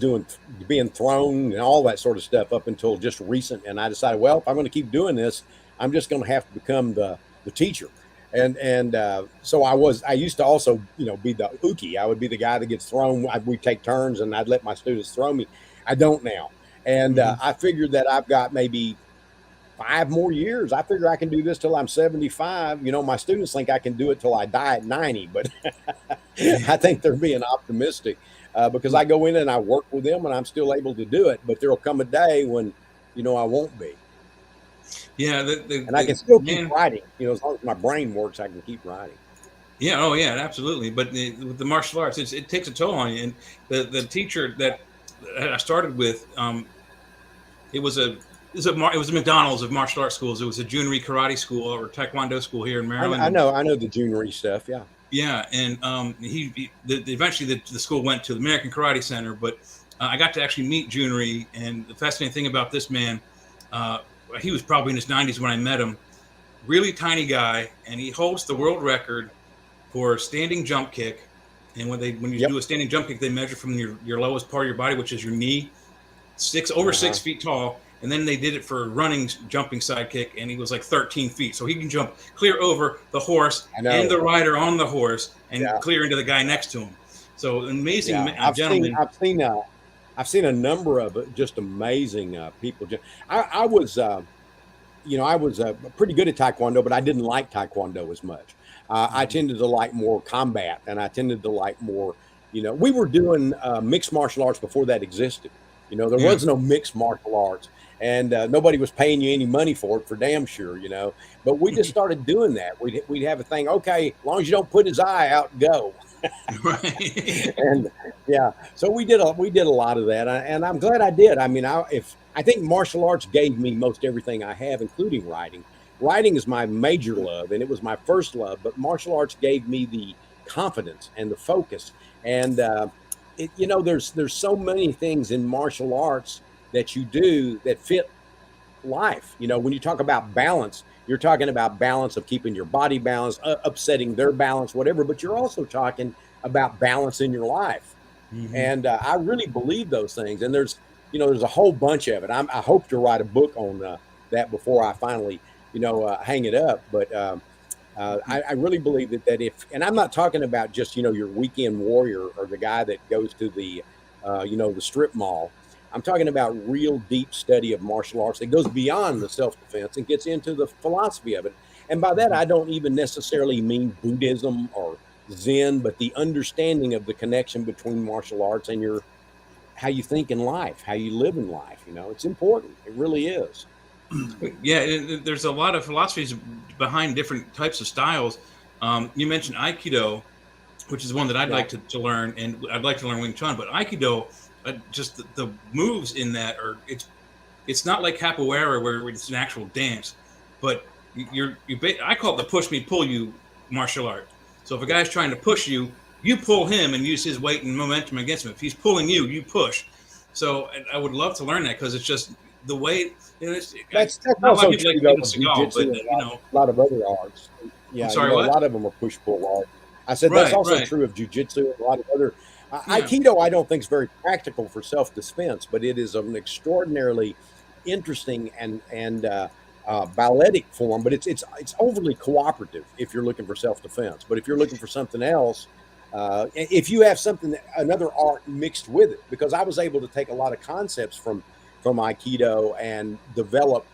B: being thrown and all that sort of stuff up until just recent. And I decided, well, if I'm going to keep doing this, I'm just going to have to become the teacher. And so I used to also, be the uki. I would be the guy that gets thrown. We'd take turns and I'd let my students throw me. I don't now. And I figured that I've got maybe 5 more years. I figure I can do this till I'm 75. My students think I can do it till I die at 90, but I think they're being optimistic because I go in and I work with them and I'm still able to do it. But there'll come a day when, I won't be.
C: Yeah.
B: And I can still keep writing. As long as my brain works, I can keep writing.
C: Yeah. Oh, yeah, absolutely. But with the martial arts, it takes a toll on you. And the teacher that I started with, it was a McDonald's of martial arts schools. It was a Junri karate school or Taekwondo school here in Maryland.
B: I know the Junri stuff. Yeah.
C: Yeah, and eventually the school went to the American Karate Center, but I got to actually meet Junri. And the fascinating thing about this man, he was probably in his 90s when I met him. Really tiny guy, and he holds the world record for standing jump kick. And when you do a standing jump kick, they measure from your lowest part of your body, which is your knee, 6 feet tall. And then they did it for running, jumping sidekick, and he was like 13 feet. So he can jump clear over the horse and the rider on the horse and clear into the guy next to him. So amazing gentleman.
B: I've seen a number of just amazing people. I was pretty good at Taekwondo, but I didn't like Taekwondo as much. I tended to like more combat, and I tended to like more, we were doing mixed martial arts before that existed. There was no mixed martial arts. And nobody was paying you any money for it, for damn sure, But we just started doing that. We'd have a thing. Okay, as long as you don't put his eye out, go.
C: Right.
B: And so we did a lot of that, and I'm glad I did. I mean, I think martial arts gave me most everything I have, including writing. Writing is my major love, and it was my first love. But martial arts gave me the confidence and the focus. And there's so many things in martial arts that you do that fit life. When you talk about balance, you're talking about balance of keeping your body balanced, upsetting their balance, whatever, but you're also talking about balance in your life. Mm-hmm. And I really believe those things. And there's a whole bunch of it. I hope to write a book on that before I finally, hang it up. But I really believe that if, and I'm not talking about just, your weekend warrior or the guy that goes to the, the strip mall. I'm talking about real deep study of martial arts that goes beyond the self-defense and gets into the philosophy of it. And by that, I don't even necessarily mean Buddhism or Zen, but the understanding of the connection between martial arts and how you think in life, how you live in life. It's important. It really is.
C: Yeah, there's a lot of philosophies behind different types of styles. You mentioned Aikido, which is one that I'd like to learn, and I'd like to learn Wing Chun, but Aikido, just the moves in that it's not like capoeira where it's an actual dance, but I call it the push me pull you martial art. So if a guy's trying to push you, you pull him and use his weight and momentum against him. If he's pulling you, you push. So I would love to learn that because it's just the way.
B: That's also true like jiu-jitsu, a lot of other arts. Yeah,
C: I'm sorry,
B: a lot of them are push pull art. I said that's also true of jiu-jitsu and a lot of other. Aikido, I don't think is very practical for self-defense, but it is an extraordinarily interesting and balletic form. But it's overly cooperative if you're looking for self-defense. But if you're looking for something else, if you have another art mixed with it, because I was able to take a lot of concepts from Aikido and develop,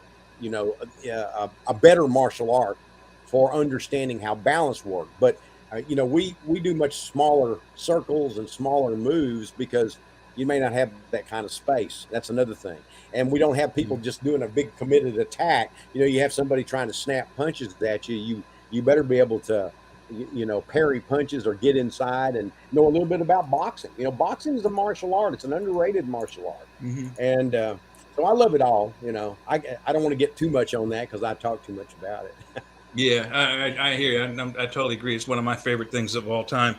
B: a better martial art for understanding how balance works. But we do much smaller circles and smaller moves because you may not have that kind of space. That's another thing. And we don't have people just doing a big committed attack. You have somebody trying to snap punches at you. You better be able to, parry punches or get inside and know a little bit about boxing. Boxing is a martial art. It's an underrated martial art.
C: Mm-hmm.
B: And so I love it all. I don't want to get too much on that because I talk too much about it.
C: Yeah, I hear you. I totally agree. It's one of my favorite things of all time.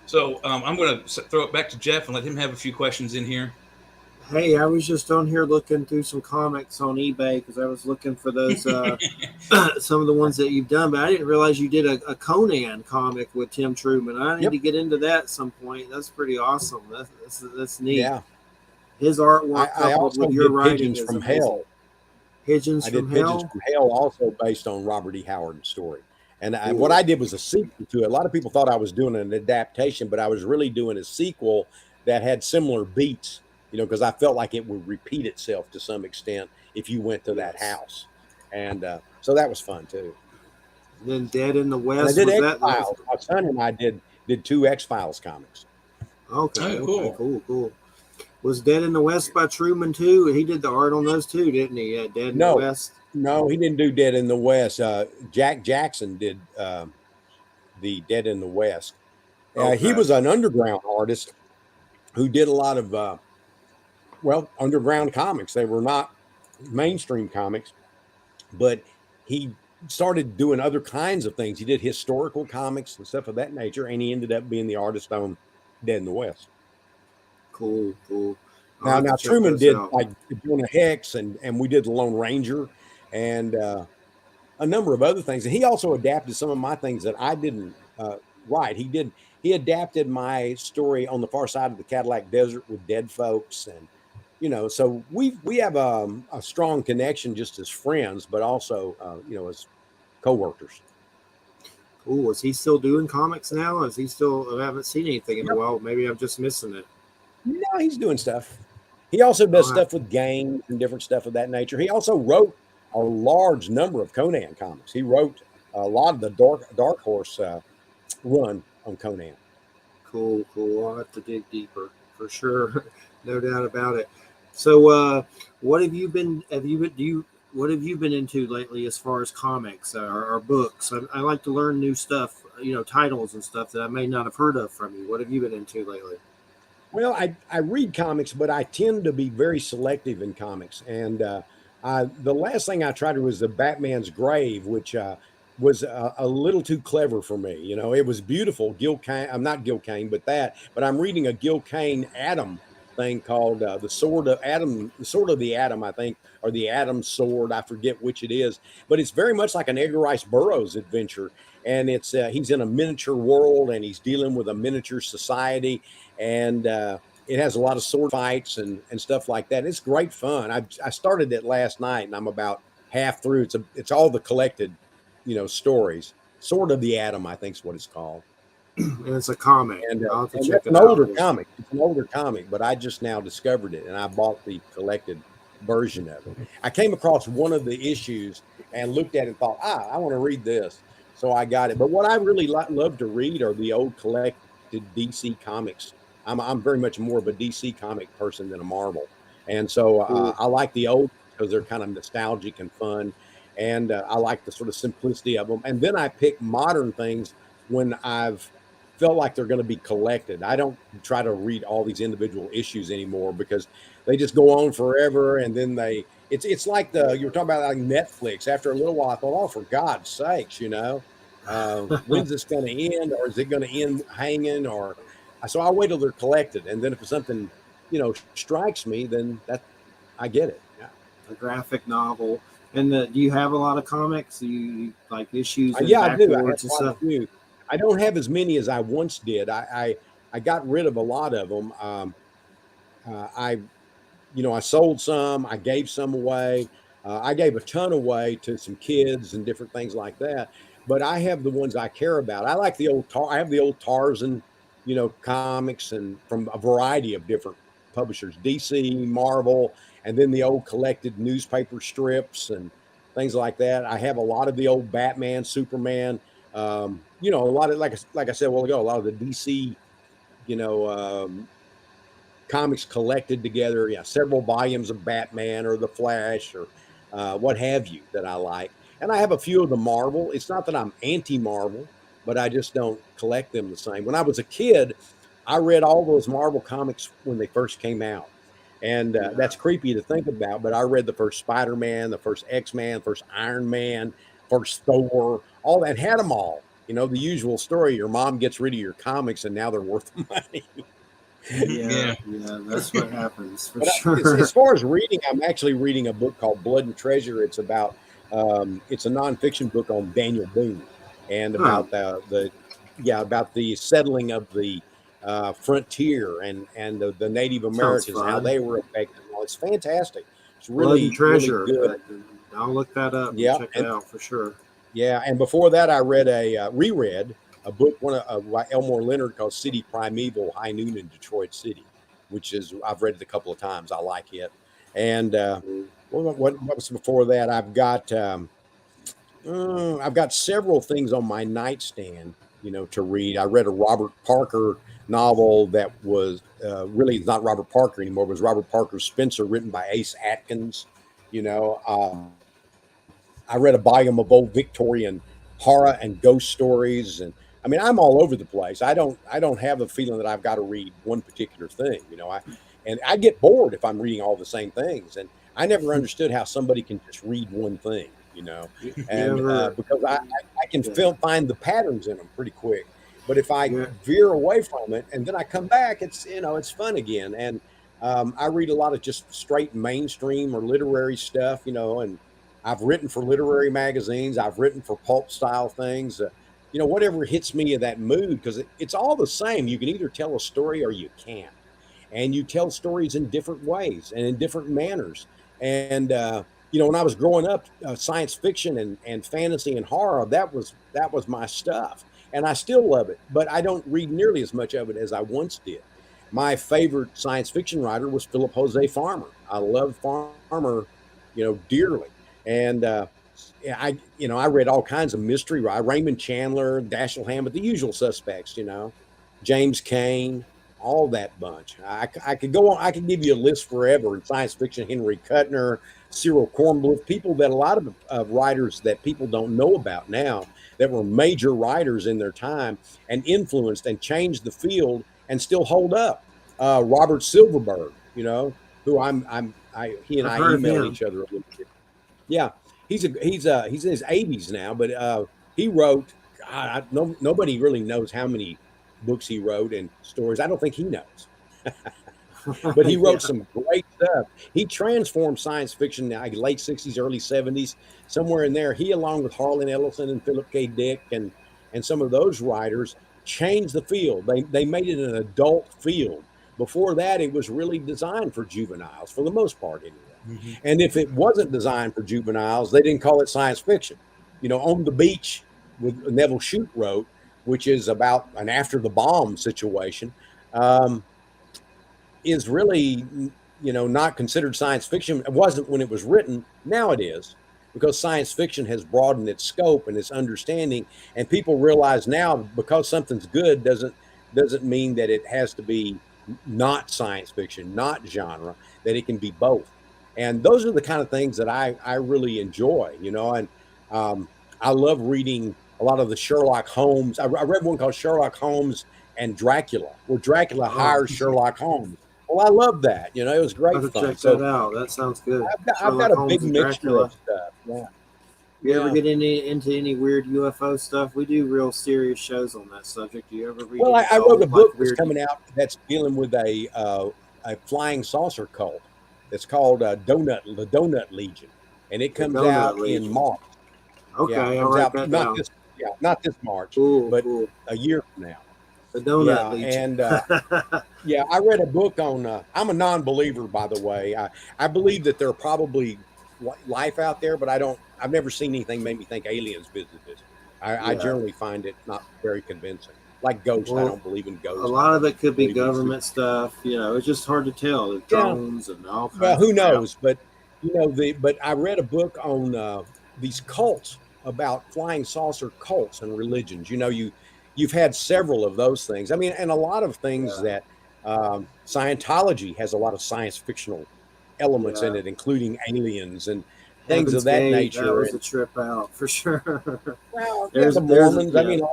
C: So I'm going to throw it back to Jeff and let him have a few questions in here.
A: Hey, I was just on here looking through some comics on eBay because I was looking for those some of the ones that you've done, but I didn't realize you did a Conan comic with Tim Truman. I need to get into that at some point. That's pretty awesome. That's neat.
B: Yeah,
A: his artwork
B: I also
A: with your
B: did
A: writing
B: Pigeons from Hell.
A: Pigeons from
B: Hell, also based on Robert E. Howard's story. And what I did was a sequel to it. A lot of people thought I was doing an adaptation, but I was really doing a sequel that had similar beats. Because I felt like it would repeat itself to some extent if you went to that house. And so that was fun, too.
A: And then Dead in the West.
B: And I did X-Files. My son and I did 2 X-Files comics.
A: Okay, cool. Was Dead in the West by Truman, too? He did the art on those, too, didn't he? Dead in the West?
B: No, he didn't do Dead in the West. Jack Jackson did the Dead in the West. He was an underground artist who did a lot of... underground comics. They were not mainstream comics, but he started doing other kinds of things. He did historical comics and stuff of that nature, and he ended up being the artist on Dead in the West.
A: Cool.
B: Now Truman did like Jonah Hex, and we did The Lone Ranger, and a number of other things. And he also adapted some of my things that I didn't write. He adapted my story On the Far Side of the Cadillac Desert with Dead Folks, and so we have a strong connection just as friends, but also, as co-workers.
A: Cool. Is he still doing comics now? Is he still, I haven't seen anything in a while. Maybe I'm just missing it.
B: No, he's doing stuff. He also does stuff with gangs and different stuff of that nature. He also wrote a large number of Conan comics. He wrote a lot of the Dark Horse run on Conan.
A: Cool. I'll have to dig deeper for sure. No doubt about it. So, what have you been into lately as far as comics or books? I like to learn new stuff, titles and stuff that I may not have heard of from you. What have you been into lately?
B: Well, I read comics, but I tend to be very selective in comics. And the last thing I tried was the Batman's Grave, which was a little too clever for me. It was beautiful. Gil Kane, I'm not Gil Kane, but I'm reading a Gil Kane Atom thing called the Sword of the Atom, I think, or the Atom Sword. I forget which it is, but it's very much like an Edgar Rice Burroughs adventure. And it's he's in a miniature world and he's dealing with a miniature society, and it has a lot of sword fights and stuff like that. It's great fun. I started it last night and I'm about half through. It's all the collected, stories. Sword of the Atom, I think is what it's called.
A: And it's a comic.
B: And it's an older comic. It's an older comic, but I just now discovered it and I bought the collected version of it. I came across one of the issues and looked at it and thought, I want to read this. So I got it. But what I really love to read are the old collected DC comics. I'm very much more of a DC comic person than a Marvel. And so I like the old because they're kind of nostalgic and fun. And I like the sort of simplicity of them. And then I pick modern things when I've felt like they're going to be collected. I don't try to read all these individual issues anymore because they just go on forever. And then it's like you were talking about like Netflix. After a little while, I thought, oh, for God's sakes, when's this going to end, or is it going to end hanging? So I wait till they're collected, and then if something, strikes me, then I get it. Yeah.
A: A graphic novel. And do you have a lot of comics? Do you like issues? And
B: I do. I have
A: and stuff?
B: I don't have as many as I once did. I got rid of a lot of them. I sold some. I gave some away. I gave a ton away to some kids and different things like that. But I have the ones I care about. I like I have the old Tarzan, comics, and from a variety of different publishers, DC, Marvel, and then the old collected newspaper strips and things like that. I have a lot of the old Batman, Superman, a lot of, like I said a while ago, a lot of the DC, comics collected together, several volumes of Batman or the Flash or what have you that I like. And I have a few of the Marvel. It's not that I'm anti-Marvel, but I just don't collect them the same. When I was a kid, I read all those Marvel comics when they first came out. And that's creepy to think about, but I read the first Spider-Man, the first X-Man, first Iron Man, first Thor, all that, had them all. The usual story. Your mom gets rid of your comics and now they're worth money.
A: Yeah, that's what happens for sure.
B: As far as reading, I'm actually reading a book called Blood and Treasure. It's about it's a nonfiction book on Daniel Boone and about about the settling of the frontier and the Native Americans, how they were affected. Well, it's fantastic. It's really,
A: Treasure.
B: Really good.
A: I'll look that up. And check it out for sure.
B: Yeah, and before that, I read reread a book by Elmore Leonard called City Primeval, High Noon in Detroit City, which is, I've read it a couple of times. I like it. And what was before that? I've got several things on my nightstand, to read. I read a Robert Parker novel that was really not Robert Parker anymore. It was Robert Parker's Spencer, written by Ace Atkins. I read a volume of old Victorian horror and ghost stories, and I mean, I'm all over the place. I don't have a feeling that I've got to read one particular thing. I get bored if I'm reading all the same things, and I never understood how somebody can just read one thing, and because I can find the patterns in them pretty quick. But if I veer away from it and then I come back, it's fun again. And I read a lot of just straight mainstream or literary stuff, and I've written for literary magazines. I've written for pulp style things. Whatever hits me in that mood, because it's all the same. You can either tell a story or you can't. And you tell stories in different ways and in different manners. And, when I was growing up, science fiction and fantasy and horror, that was my stuff. And I still love it, but I don't read nearly as much of it as I once did. My favorite science fiction writer was Philip Jose Farmer. I love Farmer, dearly. And, I read all kinds of mystery, Raymond Chandler, Dashiell Hammett, the usual suspects, James Cain, all that bunch. I could go on. I could give you a list forever in science fiction. Henry Kuttner, Cyril Kornbluth, people that a lot of writers that people don't know about now that were major writers in their time and influenced and changed the field and still hold up. Robert Silverberg, who he and I email each other a little bit. Yeah. He's in his 80s now, but he wrote. Nobody really knows how many books he wrote and stories. I don't think he knows, but he wrote some great stuff. He transformed science fiction now, late 60s, early 70s, somewhere in there. He, along with Harlan Ellison and Philip K. Dick and some of those writers, changed the field. They made it an adult field. Before that, it was really designed for juveniles, for the most part, anyway. Mm-hmm. And if it wasn't designed for juveniles, they didn't call it science fiction. On the Beach, with Neville Shute wrote, which is about an after the bomb situation, is really, not considered science fiction. It wasn't when it was written. Now it is, because science fiction has broadened its scope and its understanding, and people realize now because something's good doesn't mean that it has to be not science fiction, not genre, that it can be both. And those are the kind of things that I really enjoy, and I love reading a lot of the Sherlock Holmes. I read one called Sherlock Holmes and Dracula, where Dracula hires Sherlock Holmes. Well, I love that. It was great fun.
A: Check that out. That sounds good.
B: I've got a big mixture of stuff. Yeah.
A: You ever get into any weird UFO stuff? We do real serious shows on that subject. Do you ever read?
B: Well, I wrote a book that's coming out that's dealing with a flying saucer cult. It's called the Donut Legion, and it comes out in March.
A: Okay, I'll write that down.
B: Not this March, but a year from now.
A: The Donut Legion.
B: And I read a book on. I'm a non-believer, by the way. I believe that there are probably life out there, but I've never seen anything make me think aliens visit this. I generally find it not very convincing. Like ghosts, I don't believe in ghosts.
A: A lot of it could be government stuff. It's just hard to tell. The drones and all kinds.
B: Well, who knows? But but I read a book on these cults, about flying saucer cults and religions. You've had several of those things. I mean, and a lot of things that Scientology has a lot of science fictional elements in it, including aliens and things
A: Heaven's
B: of that
A: Gate,
B: nature.
A: That was a trip out for sure.
B: Well, the Mormons. I mean, a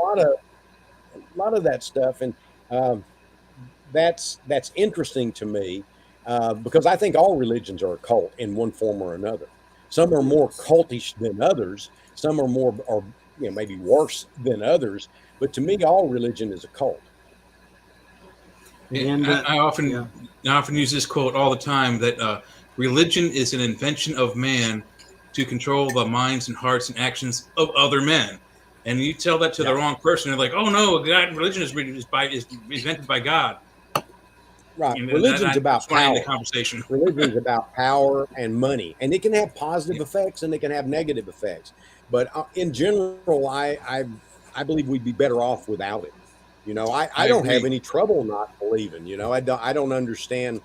B: lot of that stuff, and that's interesting to me because I think all religions are a cult in one form or another. Some are more cultish than others. Some are more, or maybe worse than others. But to me, all religion is a cult.
C: And I often use this quote all the time that religion is an invention of man to control the minds and hearts and actions of other men. And you tell that to the wrong person, they're like, "Oh no, God, religion is invented by God."
B: Right. Religion's about power.
C: The conversation.
B: Religion's about power and money, and it can have positive effects and it can have negative effects. But in general, I believe we'd be better off without it. I don't have any trouble not believing. I don't understand.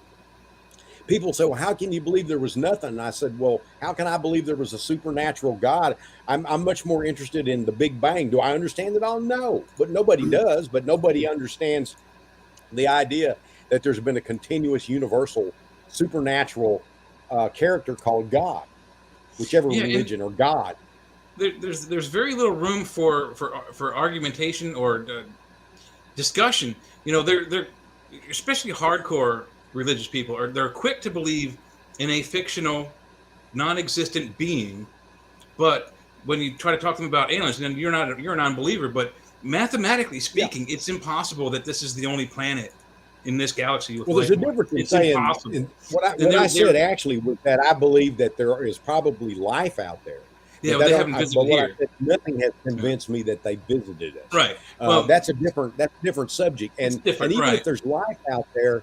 B: People say, well, how can you believe there was nothing? And I said, well, how can I believe there was a supernatural God? I'm much more interested in the Big Bang. Do I understand it all? No, but nobody does. But nobody understands the idea that there's been a continuous, universal, supernatural character called God, whichever religion or God.
C: There's very little room for argumentation or discussion. They're especially hardcore religious people they're quick to believe in a fictional, non-existent being, but when you try to talk to them about aliens, then you're a non-believer. But mathematically speaking, it's impossible that this is the only planet in this galaxy.
B: Well, there's a difference in saying what I said actually was that I believe that there is probably life out there.
C: Yeah, but they haven't visited here.
B: Nothing has convinced me that they visited us.
C: Right.
B: That's a different subject. And even if there's life out there,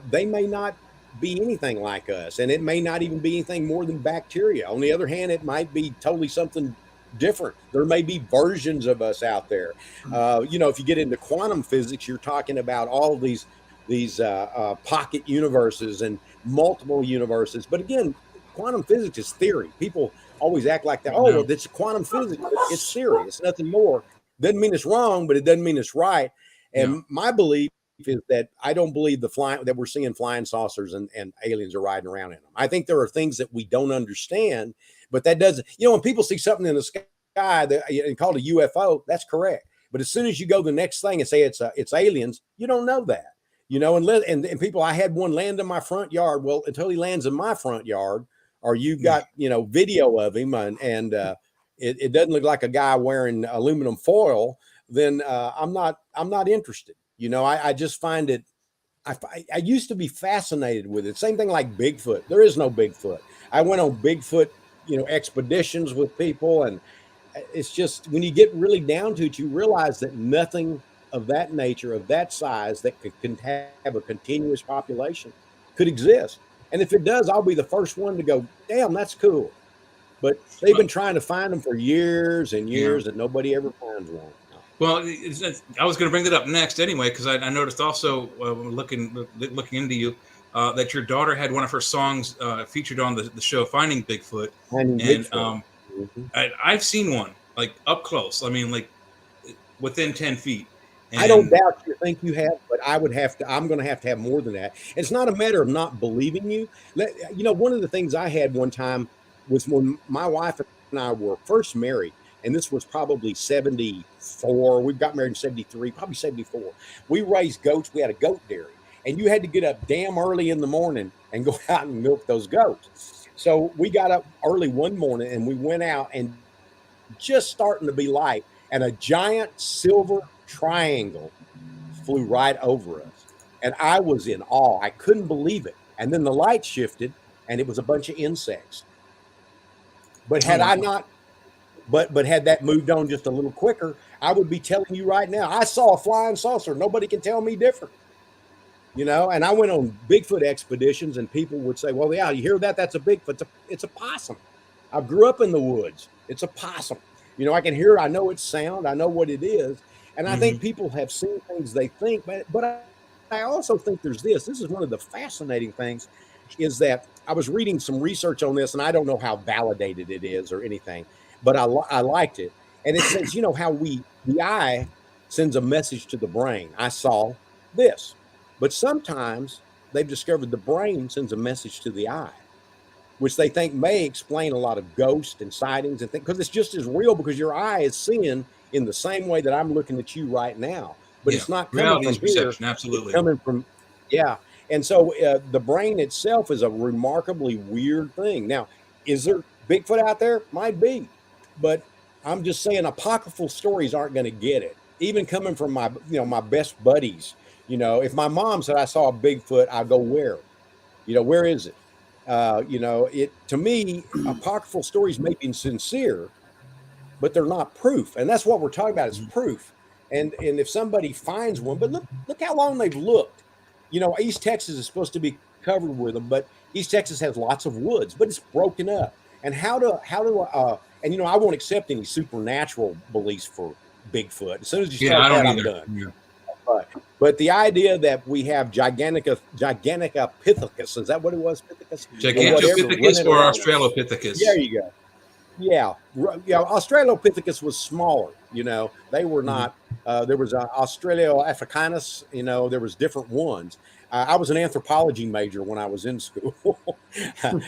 B: they may not be anything like us, and it may not even be anything more than bacteria. On the other hand, it might be totally something different. There may be versions of us out there. If you get into quantum physics, you're talking about all of these pocket universes and multiple universes. But again, quantum physics is theory. People always act like that. Oh, it's quantum physics. It's theory. It's nothing more. Doesn't mean it's wrong, but it doesn't mean it's right. And my belief is that I don't believe that we're seeing flying saucers and aliens are riding around in them. I think there are things that we don't understand, but that doesn't, when people see something in the sky and call it a UFO, that's correct. But as soon as you go the next thing and say it's aliens, you don't know that, and people, I had one land in my front yard. Well, until he lands in my front yard, or you got, video of him and it doesn't look like a guy wearing aluminum foil, then I'm not interested. I just find it, I used to be fascinated with it. Same thing like Bigfoot. There is no Bigfoot. I went on Bigfoot, expeditions with people. And it's just, when you get really down to it, you realize that nothing of that nature, of that size, that can have a continuous population could exist. And if it does, I'll be the first one to go, damn, that's cool. But they've been trying to find them for years and years, and nobody ever finds one.
C: Well, I was going to bring that up next anyway, because I noticed also looking into you that your daughter had one of her songs featured on the show Finding Bigfoot. I've seen one like up close. I mean, like within 10 feet.
B: And I don't doubt you think you have, but I'm going to have more than that. It's not a matter of not believing you. One of the things I had one time was when my wife and I were first married. And this was probably 74. We got married in 73, probably 74. We raised goats. We had a goat dairy. And you had to get up damn early in the morning and go out and milk those goats. So we got up early one morning and we went out, and just starting to be light, and a giant silver triangle flew right over us. And I was in awe. I couldn't believe it. And then the light shifted and it was a bunch of insects. But had I not... But had that moved on just a little quicker, I would be telling you right now, I saw a flying saucer. Nobody can tell me different. And I went on Bigfoot expeditions, and people would say, well, yeah, you hear that? That's a Bigfoot. It's a possum. I grew up in the woods. It's a possum. I can hear it. I know its sound. I know what it is. And I think people have seen things they think, but I also think there's this. This is one of the fascinating things, is that I was reading some research on this, and I don't know how validated it is or anything, but I liked it. And it says, how the eye sends a message to the brain. I saw this. But sometimes they've discovered the brain sends a message to the eye, which they think may explain a lot of ghosts and sightings and things, because it's just as real, because your eye is seeing in the same way that I'm looking at you right now. But it's not coming from here.
C: Absolutely.
B: It's coming from, And so the brain itself is a remarkably weird thing. Now, is there Bigfoot out there? Might be. But I'm just saying apocryphal stories aren't going to get it. Even coming from my, my best buddies, if my mom said I saw a Bigfoot, I go, where? Where is it? To me, apocryphal stories may be sincere, but they're not proof. And that's what we're talking about, is proof. And if somebody finds one, but look how long they've looked. East Texas is supposed to be covered with them, but East Texas has lots of woods, but it's broken up. And I won't accept any supernatural beliefs for Bigfoot. As soon as you start that, I'm done. Yeah. But the idea that we have Giganticopithecus, is that what it was?
C: Gigantopithecus or Australopithecus.
B: There you go. Yeah. Australopithecus was smaller. They were not. There was Australoafricanus. There was different ones. I was an anthropology major when I was in school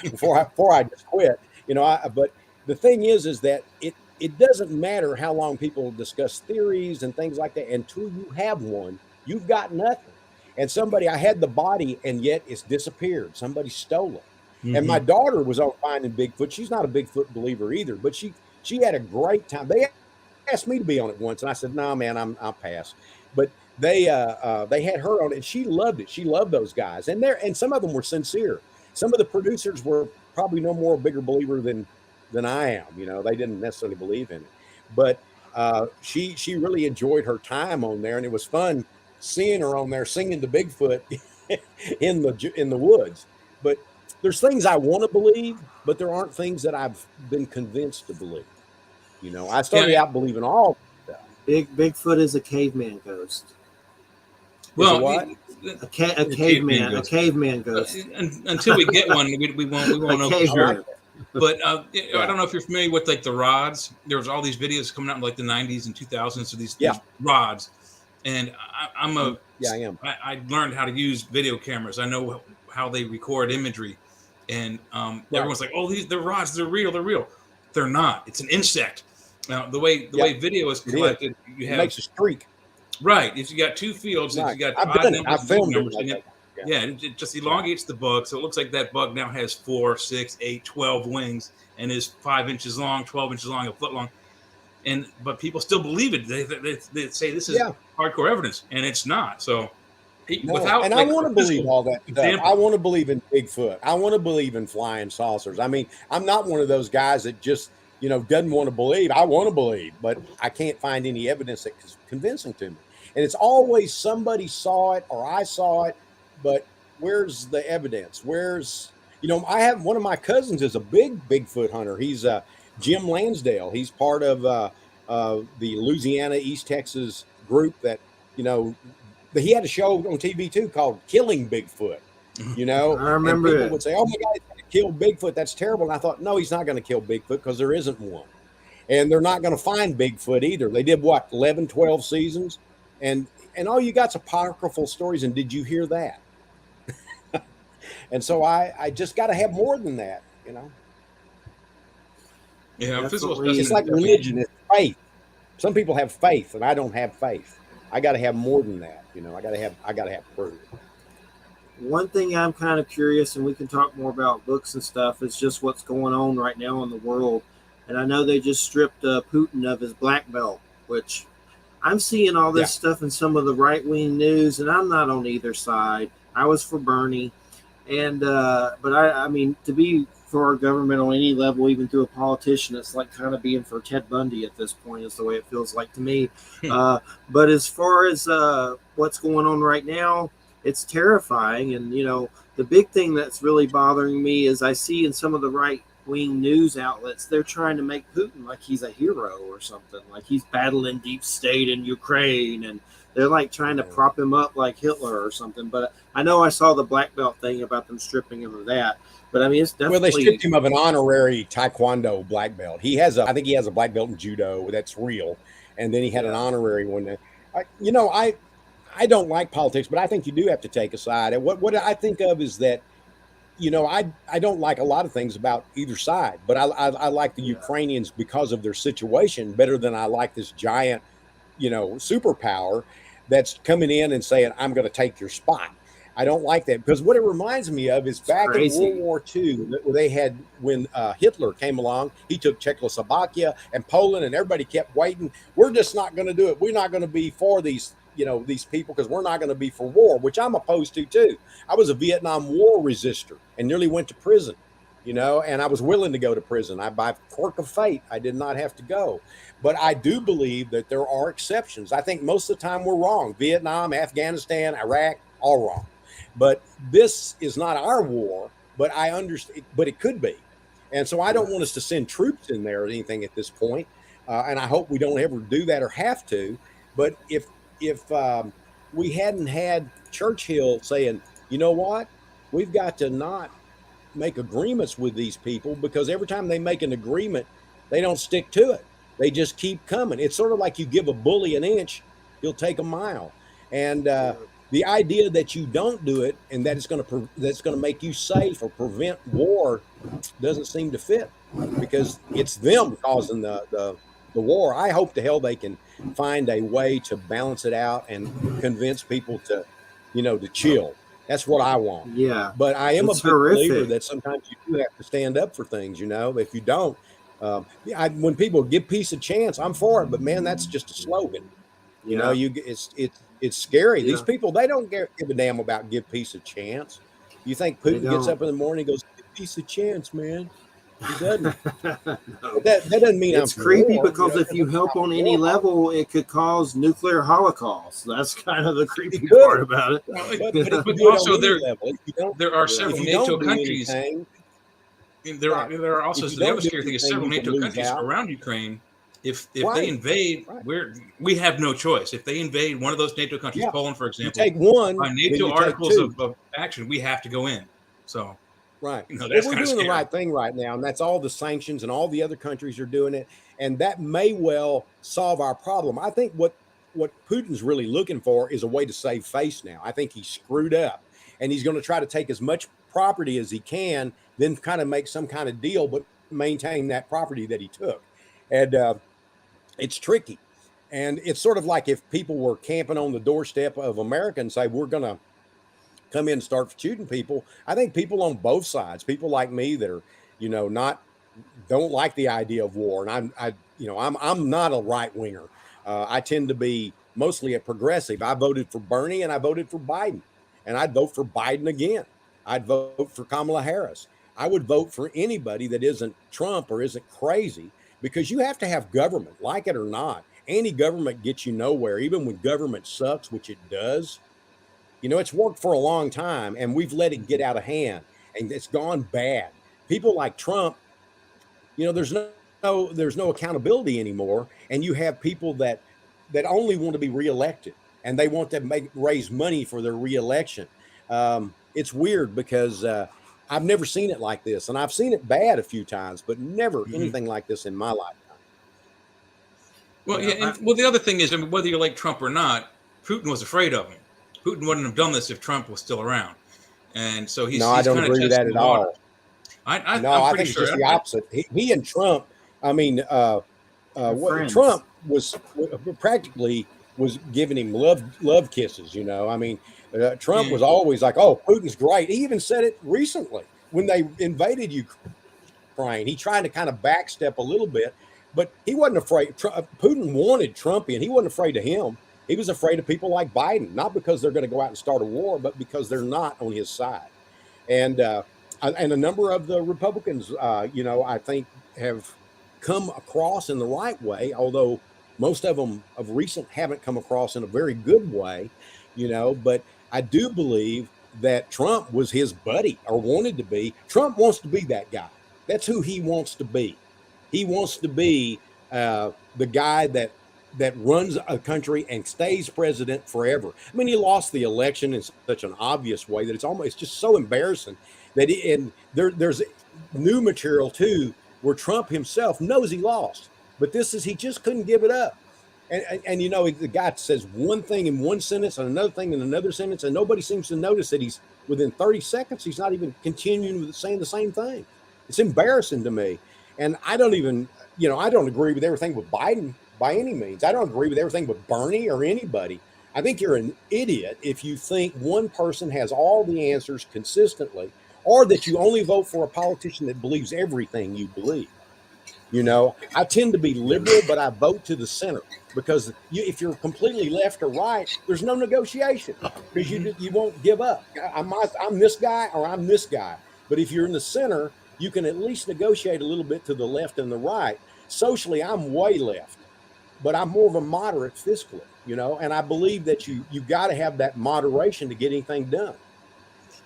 B: before I just quit. But the thing is that it doesn't matter how long people discuss theories and things like that. Until you have one, you've got nothing. And I had the body, and yet it's disappeared. Somebody stole it. Mm-hmm. And my daughter was on finding Bigfoot. She's not a Bigfoot believer either, but she had a great time. They asked me to be on it once, and I said, "No, man, I'll pass." But they had her on it, and she loved it. She loved those guys, and some of them were sincere. Some of the producers were probably no more a bigger believer than I am. They didn't necessarily believe in it, but she really enjoyed her time on there, and it was fun seeing her on there singing to Bigfoot in the woods. But there's things I want to believe, but there aren't things that I've been convinced to believe. I started out believing all stuff.
A: Bigfoot is a caveman ghost.
C: Well,
A: what? A caveman ghost.
C: Until we get one, we won't know for sure. But I don't know if you're familiar with the rods. There was all these videos coming out in the 90s and 2000s. So these rods, and I am. I learned how to use video cameras. I know how they record imagery, and everyone's like, "Oh, they're rods. They're real. They're not. It's an insect." Now the way video is collected, you have
B: makes a streak.
C: Right. If you got two fields, if you got
B: I filmed numbers,
C: it just elongates the bug. So it looks like that bug now has 4, 6, 8, 12 wings and is 5 inches long, 12 inches long, a foot long. But people still believe it. They say this is hardcore evidence, and it's not. So
B: I want to believe all that stuff. I want to believe in Bigfoot. I want to believe in flying saucers. I mean, I'm not one of those guys that just doesn't want to believe. I want to believe, but I can't find any evidence that's convincing to me. And it's always somebody saw it or I saw it, but where's the evidence? I have one of my cousins is a big Bigfoot hunter. He's Jim Lansdale. He's part of the Louisiana, East Texas group that, but he had a show on TV too called Killing Bigfoot.
A: I remember
B: people would say, "Oh my God, he's going to kill Bigfoot. That's terrible." And I thought, no, he's not going to kill Bigfoot because there isn't one. And they're not going to find Bigfoot either. They did 11, 12 seasons. And all you got's apocryphal stories. And did you hear that? And so I just got to have more than that,
C: Yeah,
B: it's like religion. It's faith. Some people have faith, and I don't have faith. I got to have more than that. I got to have proof.
A: One thing I'm kind of curious, and we can talk more about books and stuff, is just what's going on right now in the world. And I know they just stripped Putin of his black belt, which I'm seeing all this stuff in some of the right-wing news, and I'm not on either side. I was for Bernie. And but I mean, to be for our government on any level, even through a politician, it's like kind of being for Ted Bundy at this point, is the way it feels like to me. But as far as what's going on right now, it's terrifying. And, the big thing that's really bothering me is I see in some of the right-wing news outlets, they're trying to make Putin like he's a hero or something, like he's battling deep state in Ukraine, and they're like trying to prop him up like Hitler or something. But I know I saw the black belt thing about them stripping him of that. But I mean, it's definitely.
B: Well, they stripped him of an honorary Taekwondo black belt. I think he has a black belt in judo. That's real. And then he had an honorary one. I don't like politics, but I think you do have to take a side. And what I think of is that, I don't like a lot of things about either side, but I like the Ukrainians because of their situation better than I like this giant, superpower that's coming in and saying, I'm going to take your spot. I don't like that, because what it reminds me of is back in World War II, they had, when Hitler came along, he took Czechoslovakia and Poland, and everybody kept waiting. We're just not going to do it. We're not going to be for these people, because we're not going to be for war, which I'm opposed to too. I was a Vietnam War resistor and nearly went to prison, and I was willing to go to prison. By quirk of fate, I did not have to go. But I do believe that there are exceptions. I think most of the time we're wrong. Vietnam, Afghanistan, Iraq, all wrong. But this is not our war, but I understand, but it could be. And so I don't want us to send troops in there or anything at this point. And I hope we don't ever do that or have to. But if we hadn't had Churchill saying, you know what, we've got to not make agreements with these people, because every time they make an agreement, they don't stick to it. They just keep coming. It's sort of like you give a bully an inch, he'll take a mile. And the idea that you don't do it and that that's going to make you safe or prevent war doesn't seem to fit, because it's them causing the war. I hope to hell they can find a way to balance it out and convince people to, to chill. That's what I want.
A: Yeah.
B: But I am a big believer that sometimes you do have to stand up for things, If you don't, when people give peace a chance, I'm for it. But man, that's just a slogan. It's scary. These people, they don't give a damn about give peace a chance. You think Putin gets up in the morning and goes, give peace a chance, man? He doesn't.
A: No.
B: That doesn't mean
A: it's creepy, because if you help on any level, it could cause nuclear holocaust. That's kind of the creepy part about it.
C: But also there are several NATO countries. There are also, the other scary thing is several NATO countries around Ukraine. If they invade, we have no choice. If they invade one of those NATO countries, Poland, for example,
B: you take one,
C: by NATO articles of action, we have to go in. So,
B: right.
C: That's
B: we're doing the right thing right now, and that's all the sanctions, and all the other countries are doing it, and that may well solve our problem. I think what Putin's really looking for is a way to save face now. I think he's screwed up, and he's going to try to take as much property as he can, then kind of make some kind of deal, but maintain that property that he took. And it's tricky. And it's sort of like if people were camping on the doorstep of America and say, we're going to come in and start shooting people. I think people on both sides, people like me that are, don't like the idea of war. And I'm not a right winger. I tend to be mostly a progressive. I voted for Bernie and I voted for Biden, and I'd vote for Biden again. I'd vote for Kamala Harris. I would vote for anybody that isn't Trump or isn't crazy, because you have to have government, like it or not. Any government gets you nowhere, even when government sucks, which it does. It's worked for a long time, and we've let it get out of hand, and it's gone bad. People like Trump, there's no accountability anymore, and you have people that only want to be reelected, and they want to raise money for their reelection. It's weird, because I've never seen it like this, and I've seen it bad a few times, but never anything like this in my lifetime.
C: Well, the other thing is, whether you like Trump or not, Putin was afraid of him. Putin wouldn't have done this if Trump was still around, and so he's.
B: No, I don't agree with that at all.
C: I
B: think it's just the opposite. He and Trump. I mean, Trump was practically giving him love kisses. I mean. Trump was always like, oh, Putin's great. He even said it recently when they invaded Ukraine. He tried to kind of backstep a little bit, but he wasn't afraid. Putin wanted Trump in. He wasn't afraid of him. He was afraid of people like Biden, not because they're going to go out and start a war, but because they're not on his side. And a number of the Republicans, I think have come across in the right way, although most of them of recent haven't come across in a very good way, but I do believe that Trump was his buddy, or wanted to be. Trump wants to be that guy. That's who he wants to be. He wants to be the guy that runs a country and stays president forever. I mean, he lost the election in such an obvious way that it's just so embarrassing that there's new material too, where Trump himself knows he lost, but he just couldn't give it up. And you know, the guy says one thing in one sentence and another thing in another sentence, and nobody seems to notice that he's within 30 seconds, he's not even continuing with saying the same thing. It's embarrassing to me. And I don't even, you know, I don't agree with everything with Biden by any means. I don't agree with everything with Bernie or anybody. I think you're an idiot if you think one person has all the answers consistently, or that you only vote for a politician that believes everything you believe. You know, I tend to be liberal, but I vote to the center because if you're completely left or right, there's no negotiation because you won't give up. I'm this guy or I'm this guy. But if you're in the center, you can at least negotiate a little bit to the left and the right. Socially, I'm way left, but I'm more of a moderate fiscally, you know, and I believe that you got to have that moderation to get anything done.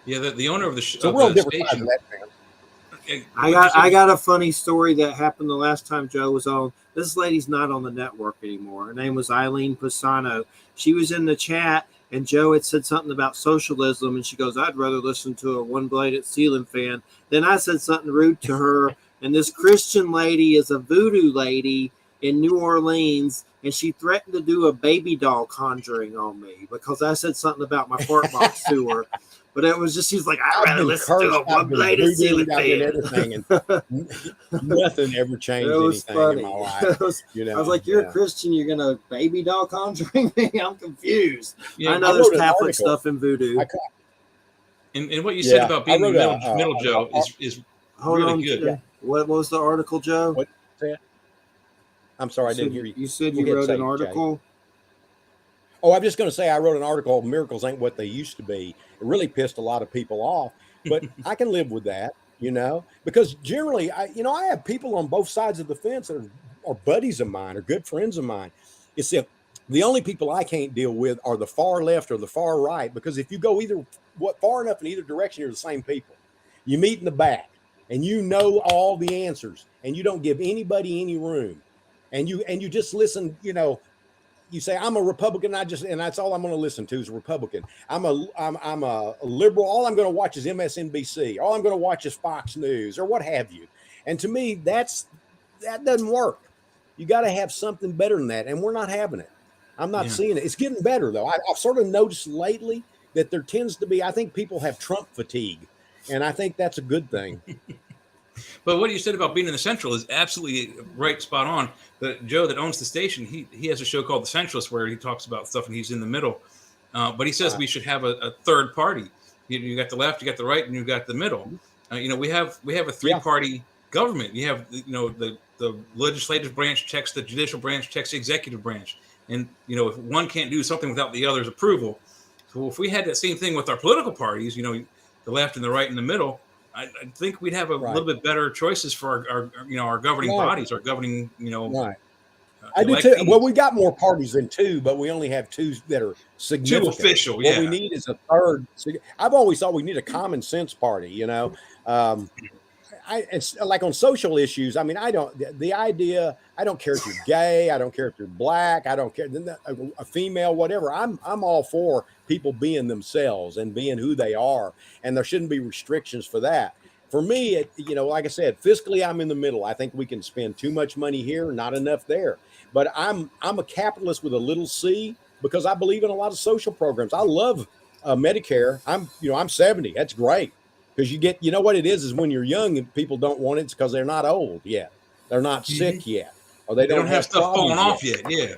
C: Yeah, the owner of the
B: so we're on different sides of that, man.
A: I got a funny story that happened the last time Joe was on. This lady's not on the network anymore. Her name was Eileen Pisano. She was in the chat, and Joe had said something about socialism, and she goes, "I'd rather listen to a one-bladed ceiling fan." Then I said something rude to her, and this Christian lady is a voodoo lady in New Orleans, and she threatened to do a baby doll conjuring on me because I said something about my fart box to her. But it was just, she's like, I'd rather listen to a one-bladed ceiling fan.
B: And nothing ever changed anything funny. In my life. You know,
A: I was like, you're a Christian, you're going to baby doll conjuring me? I'm confused. Yeah, I know there's Catholic stuff in voodoo.
C: And what you said about being middle Joe, is really good.
A: Yeah. What was the article, Joe?
B: What? I'm sorry, I didn't hear you.
A: You said you wrote an article?
B: Jay. Oh, I'm just going to say I wrote an article, Miracles Ain't What They Used to Be. It really pissed a lot of people off, but I can live with that, you know, because generally, I have people on both sides of the fence that are buddies of mine or good friends of mine. It's if the only people I can't deal with are the far left or the far right, because if you go far enough in either direction, you're the same people. You meet in the back and you know all the answers and you don't give anybody any room and you just listen, you know. You say, I'm a Republican, and that's all I'm going to listen to is Republican. I'm a liberal. All I'm going to watch is MSNBC. All I'm going to watch is Fox News or what have you. And to me, that doesn't work. You got to have something better than that. And we're not having it. I'm not seeing it. It's getting better, though. I've sort of noticed lately that there tends to be, I think people have Trump fatigue. And I think that's a good thing.
C: But what you said about being in the Central is absolutely right, spot on. But Joe, that owns the station, he has a show called The Centralist where he talks about stuff and he's in the middle. But he says we should have a third party. You got the left, you got the right, and you got the middle. We have a three-party government. You have the legislative branch checks the judicial branch, checks the executive branch, and if one can't do something without the other's approval. So if we had that same thing with our political parties, the left and the right and the middle, I think we'd have a little bit better choices for our governing bodies, our gogoverning,
B: Right. I do too. Well, we got more parties than two, but we only have two that are significant.
C: Two official,
B: What we need is a third. I've always thought we need a common sense party, It's like on social issues. I mean, I don't care if you're gay. I don't care if you're black. I don't care, a female, whatever. I'm all for people being themselves and being who they are. And there shouldn't be restrictions for that. For me, like I said, fiscally, I'm in the middle. I think we can spend too much money here, not enough there. But I'm a capitalist with a little c because I believe in a lot of social programs. I love Medicare. I'm 70. That's great. Because you get, what it is when you're young and people don't want it, it's because they're not old yet. They're not sick yet. Or they don't have
C: stuff falling off yet. Yeah.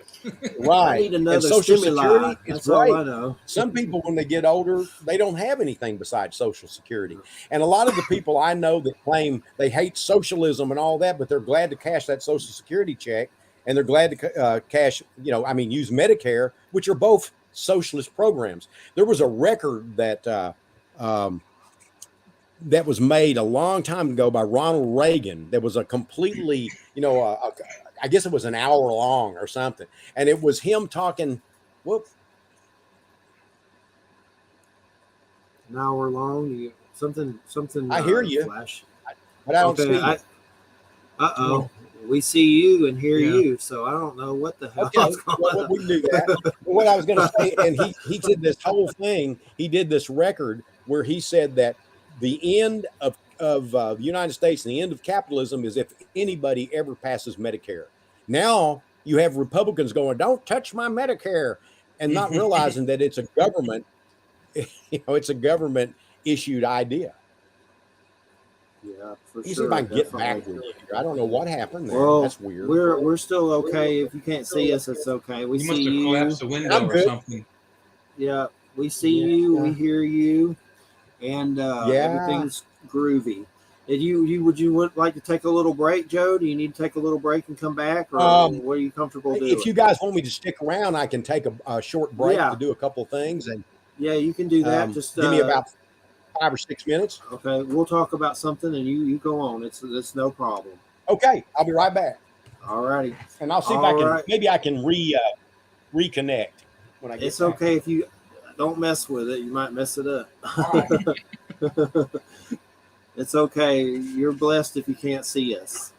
B: Right.
A: I need another
B: and Social
A: stimuli.
B: Security is
A: That's
B: great.
A: all I know.
B: Some people, when they get older, they don't have anything besides Social Security. And a lot of the people I know that claim they hate socialism and all that, but they're glad to cash that Social Security check. And they're glad to use Medicare, which are both socialist programs. There was a record that was made a long time ago by Ronald Reagan. That was a completely, I guess it was an hour long or something. And it was him talking,
A: An hour long? Something.
B: I hear you.
A: Flash.
B: But I don't see
A: you. We see you and hear you, so I don't know what the hell.
B: Okay, well, we can do that. What I was going to say, and he did this whole thing. He did this record where he said that the end of the United States and the end of capitalism is if anybody ever passes Medicare. Now, you have Republicans going, "Don't touch my Medicare," and not realizing that it's a government, it's a government issued idea.
A: Yeah, for
B: you
A: sure.
B: See if I can get back with you. I don't know what happened there.
A: Well,
B: that's weird.
A: We're still okay. If you can't see us, it's okay. We see you.
C: Collapsed the window or something.
A: Yeah, we see you. We hear you, and everything's groovy. Would you like to take a little break, Joe? Do you need to take a little break and come back, or what are you comfortable doing?
B: If you guys want me to stick around, I can take a short break to do a couple things. And
A: you can do that. Just
B: give me about 5 or 6 minutes.
A: Okay, we'll talk about something, and you go on. It's no problem.
B: Okay, I'll be right back.
A: All righty,
B: and I'll see if maybe I can reconnect when I get.
A: It's okay if you don't mess with it. You might mess it up. It's okay. You're blessed if you can't see us.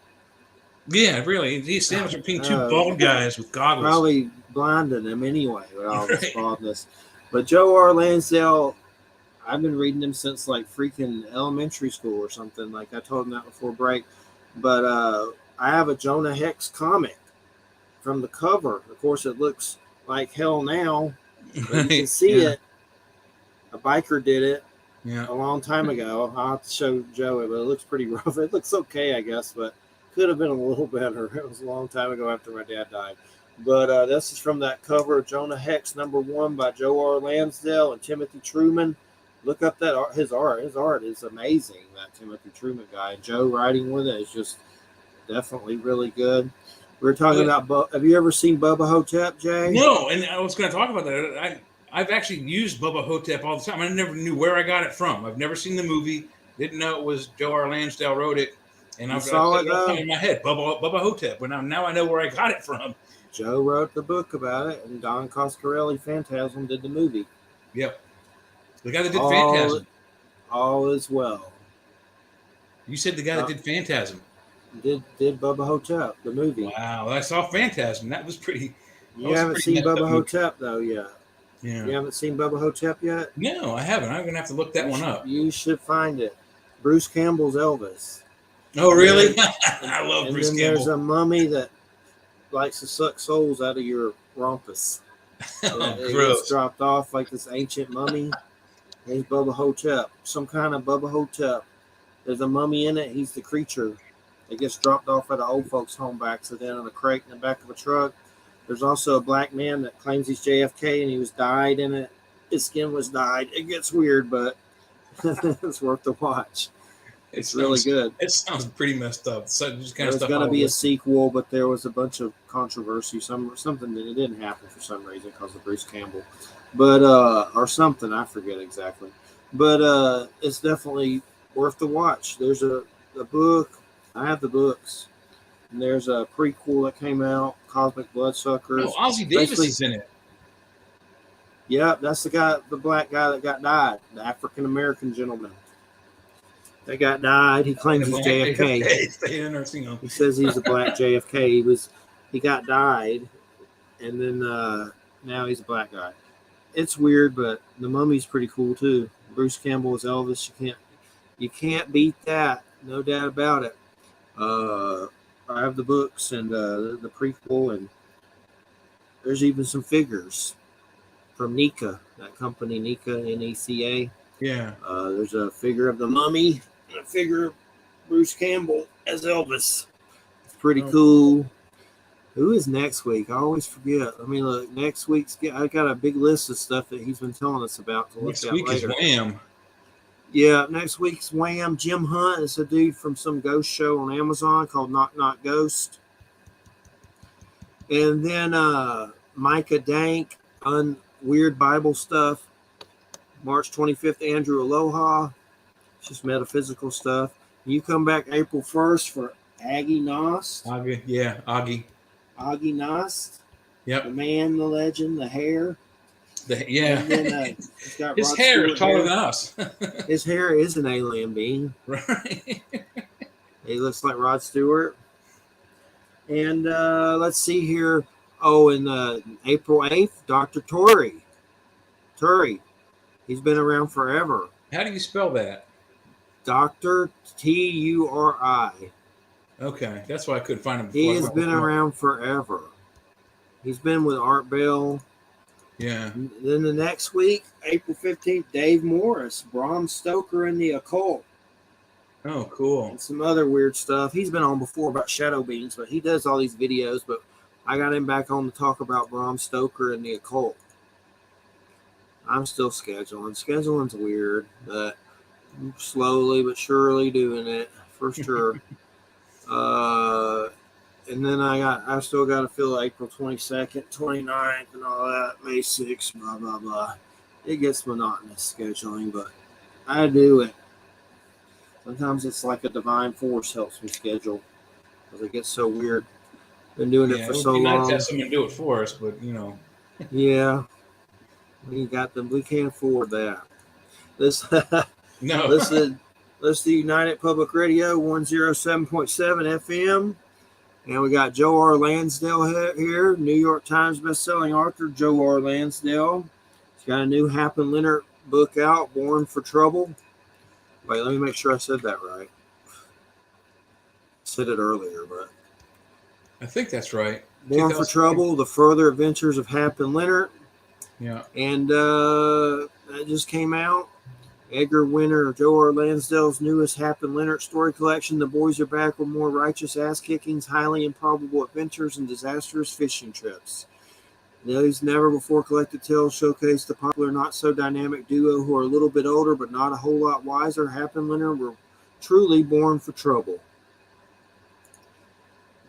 C: Yeah, really. He's sandwiched between two bald guys with goggles.
A: Probably blinded him anyway with all this baldness. But Joe R. Lansdale, I've been reading him since like freaking elementary school or something. Like I told him that before break. But I have a Jonah Hex comic from the cover. Of course, it looks like hell now. But you can see it. A biker did it a long time ago. I'll have to show Joey, but it looks pretty rough. It looks okay, I guess, but could have been a little better. It was a long time ago after my dad died. But this is from that cover, Jonah Hex #1 by Joe R. Lansdale and Timothy Truman. Look up that his art. His art is amazing. That Timothy Truman guy. And Joe writing with it is just definitely really good. We were talking about. Have you ever seen Bubba Hotep, Jay?
C: No, and I was going to talk about that. I've actually used Bubba Hotep all the time. I never knew where I got it from. I've never seen the movie. Didn't know it was Joe R. Lansdale wrote it. And I saw it in my head, Bubba Hotep. But now I know where I got it from.
A: Joe wrote the book about it, and Don Coscarelli, Phantasm, did the movie.
C: Yep. The guy that did Phantasm.
A: All is well.
C: You said the guy that did Phantasm.
A: Did Bubba Hotep, the movie.
C: Wow. I saw Phantasm. That was pretty.
A: You haven't seen Bubba Hotep, though, yet.
C: Yeah.
A: You haven't seen Bubba Hotep yet?
C: No, I haven't. I'm going to have to look that one up.
A: You should find it. Bruce Campbell's Elvis.
C: Oh, really? I love Bruce Campbell.
A: There's a mummy that likes to suck souls out of your rumpus. It gets dropped off like this ancient mummy. He's Bubba Hotep. Some kind of Bubba Hotep. There's a mummy in it. He's the creature. It gets dropped off at an old folks' home by accident in a crate in the back of a truck. There's also a black man that claims he's JFK and he was dyed in it. His skin was dyed. It gets weird, but it's worth the watch. It's really good.
C: It sounds pretty messed up. So just kind
A: There's going to be a sequel, but there was a bunch of controversy. Something that it didn't happen for some reason because of Bruce Campbell, but or something, I forget exactly. But it's definitely worth the watch. There's a book. I have the books. And there's a prequel that came out, Cosmic Bloodsuckers.
C: Oh, Ozzie Davis is in it.
A: Yeah, that's the black guy that got died, the African American gentleman. That got died. He claims he's JFK. He says he's a black JFK. He got died, and then now he's a black guy. It's weird, but the mummy's pretty cool too. Bruce Campbell is Elvis. You can't beat that. No doubt about it. I have the books and the prequel, and there's even some figures from NECA, that company, NECA, N-E-C-A.
C: Yeah.
A: There's a figure of the mummy and a figure of Bruce Campbell as Elvis. It's pretty cool. Who is next week? I always forget. I mean, look, next week's I got a big list of stuff that he's been telling us about to look at later. Next week is
C: Wham.
A: Yeah, next week's Wham. Jim Hunt is a dude from some ghost show on Amazon called Knock Knock Ghost. And then Micah Dank on Weird Bible Stuff. March 25th, Andrew Aloha. It's just metaphysical stuff. You come back April 1st for Aggie Nost.
C: Aggie.
A: Aggie Nost.
C: Yep.
A: The man, the legend, the hair.
C: Then, his hair is taller than us.
A: His hair is an alien being.
C: Right.
A: He looks like Rod Stewart. And let's see here. Oh, and April 8th, Dr. Turi. He's been around forever.
C: How do you spell that?
A: Dr. Turi.
C: Okay, that's why I couldn't find him before.
A: He has been around forever. He's been with Art Bell.
C: Yeah.
A: And then the next week, April 15th, Dave Morris, Bram Stoker and the Occult.
C: Oh, cool.
A: And some other weird stuff. He's been on before about shadow beings, but he does all these videos. But I got him back on to talk about Bram Stoker and the Occult. I'm still scheduling. Scheduling's weird, but I'm slowly but surely doing it for sure. And then I still got to fill April 22nd, 29th, and all that, May 6th, blah, blah, blah. It gets monotonous scheduling, but I do it. Sometimes it's like a divine force helps me schedule because it gets so weird. Been doing it for so long.
C: Nice to have someone do it for us, but
A: Yeah. We can't afford that.
C: No.
A: Listen to United Public Radio 107.7 FM. And we got Joe R. Lansdale here, New York Times bestselling author Joe R. Lansdale. He's got a new Hap and Leonard book out, Born for Trouble. Wait, let me make sure I said that right. I said it earlier, but
C: I think that's right.
A: Born for Trouble, The Further Adventures of Hap and Leonard.
C: Yeah.
A: And that just came out. Edgar Winter, Joe R. Lansdale's newest Hap and Leonard story collection. The boys are back with more righteous ass-kickings, highly improbable adventures, and disastrous fishing trips. These never-before-collected tales showcase the popular, not-so-dynamic duo who are a little bit older but not a whole lot wiser. Hap and Leonard were truly born for trouble.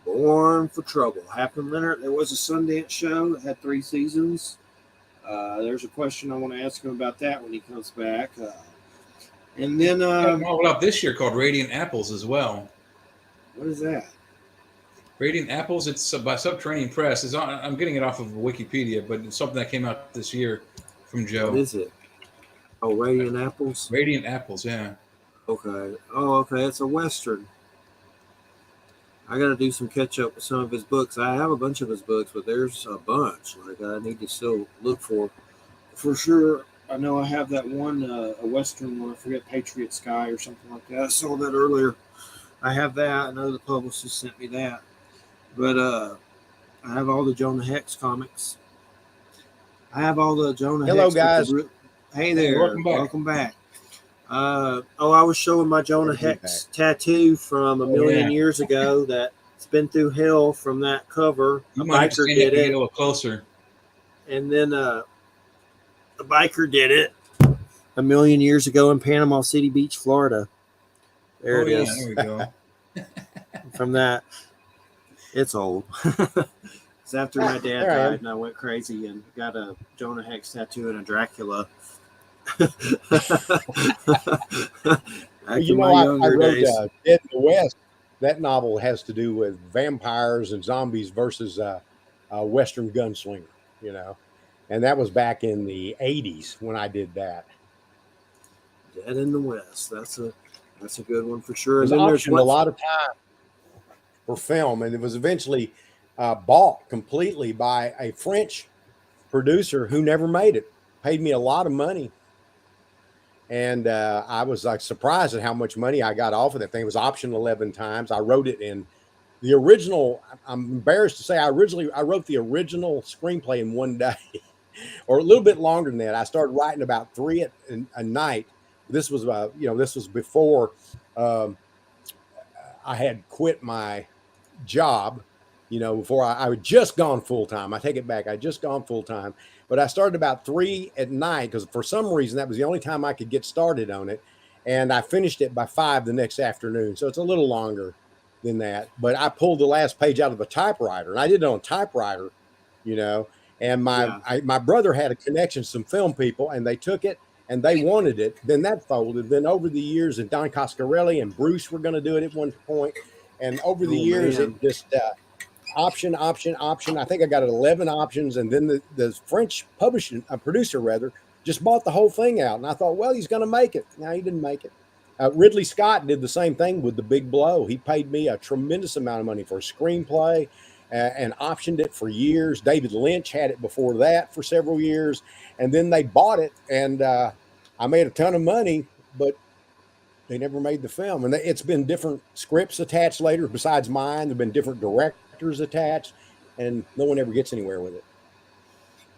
A: Born for trouble. Hap and Leonard, there was a Sundance show that had 3 seasons. There's a question I want to ask him about that when he comes back. And then
C: novel out this year called Radiant Apples as well.
A: What is that?
C: Radiant Apples. It's by Subterranean Press. I'm getting it off of Wikipedia, but it's something that came out this year from Joe.
A: What is it? Oh, Radiant Apples.
C: Radiant Apples. Yeah.
A: Okay. Oh, okay. It's a Western. I got to do some catch up with some of his books. I have a bunch of his books, but there's a bunch. Like I need to still look for sure. I know I have that one, a Western one. I forget, Patriot Sky or something like that. I saw that earlier. I have that. I know the publicist sent me that. But I have all the Jonah Hex comics. I have all the Jonah Hex.
B: Hello, guys.
A: Hey there. Welcome back. I was showing my Jonah Hex tattoo from a million years ago that's been through hell from that cover.
C: You might biker did it a little closer.
A: And then a biker did it a million years ago in Panama City Beach, Florida. There it is.
C: There we go.
A: From that, it's old. It's after my dad died and I went crazy and got a Jonah Hex tattoo and a Dracula.
B: I wrote Dead in the West. That novel has to do with vampires and zombies versus a Western gunslinger, and that was back in the 80s when I did that.
A: Dead in the West. That's a good one for sure.
B: It was optioned a lot of time for film, and it was eventually bought completely by a French producer who never made it. Paid me a lot of money. And I was like surprised at how much money I got off of that thing. It was optioned 11 times. I wrote it in the original. I'm embarrassed to say I wrote the original screenplay in one day, or a little bit longer than that. I started writing about 3 a night. This was this was before I had quit my job. Before I had just gone full time. I take it back. I had just gone full time. But I started about 3 at night because for some reason that was the only time I could get started on it. And I finished it by 5 the next afternoon. So it's a little longer than that. But I pulled the last page out of a typewriter. And I did it on a typewriter, And my brother had a connection to some film people. And they took it and they wanted it. Then that folded. Then over the years, and Don Coscarelli and Bruce were going to do it at one point. And over the years, it just... option. I think I got 11 options, and then the French producer just bought the whole thing out. And I thought, well, he's going to make it. No, he didn't make it. Ridley Scott did the same thing with The Big Blow. He paid me a tremendous amount of money for a screenplay and optioned it for years. David Lynch had it before that for several years, and then they bought it, and I made a ton of money, but they never made the film. And it's been different scripts attached later besides mine. There have been different directors attached, and no one ever gets anywhere with it.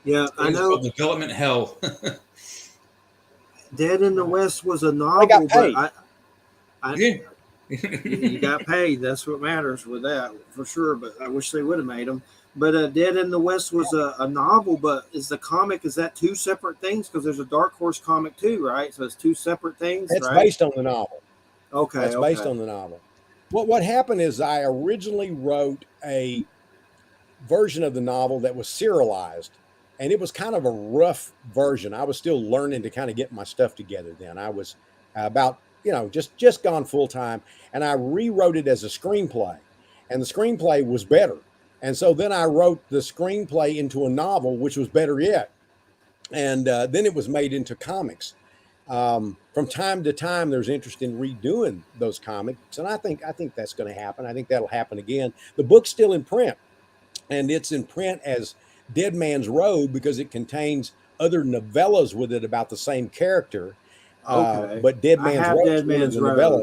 A: Yeah, I know.
C: Development hell.
A: Dead in the West was a novel, but you got paid. That's what matters with that, for sure. But I wish they would have made them. But Dead in the West was a novel, but is that two separate things? Because there's a Dark Horse comic too, right? So it's two separate things.
B: That's
A: right?
B: Based on the novel.
A: Okay,
B: that's based on the novel. What happened is I originally wrote a version of the novel that was serialized, and it was kind of a rough version. I was still learning to kind of get my stuff together then. I was about, just gone full time, and I rewrote it as a screenplay, and the screenplay was better. And so then I wrote the screenplay into a novel, which was better yet. And then it was made into comics. From time to time, there's interest in redoing those comics, and I think that's going to happen. I think that'll happen again. The book's still in print, and it's in print as Dead Man's Road because it contains other novellas with it about the same character.
A: Okay.
B: But Dead Man's Road.
A: Dead Man's Road. Novella.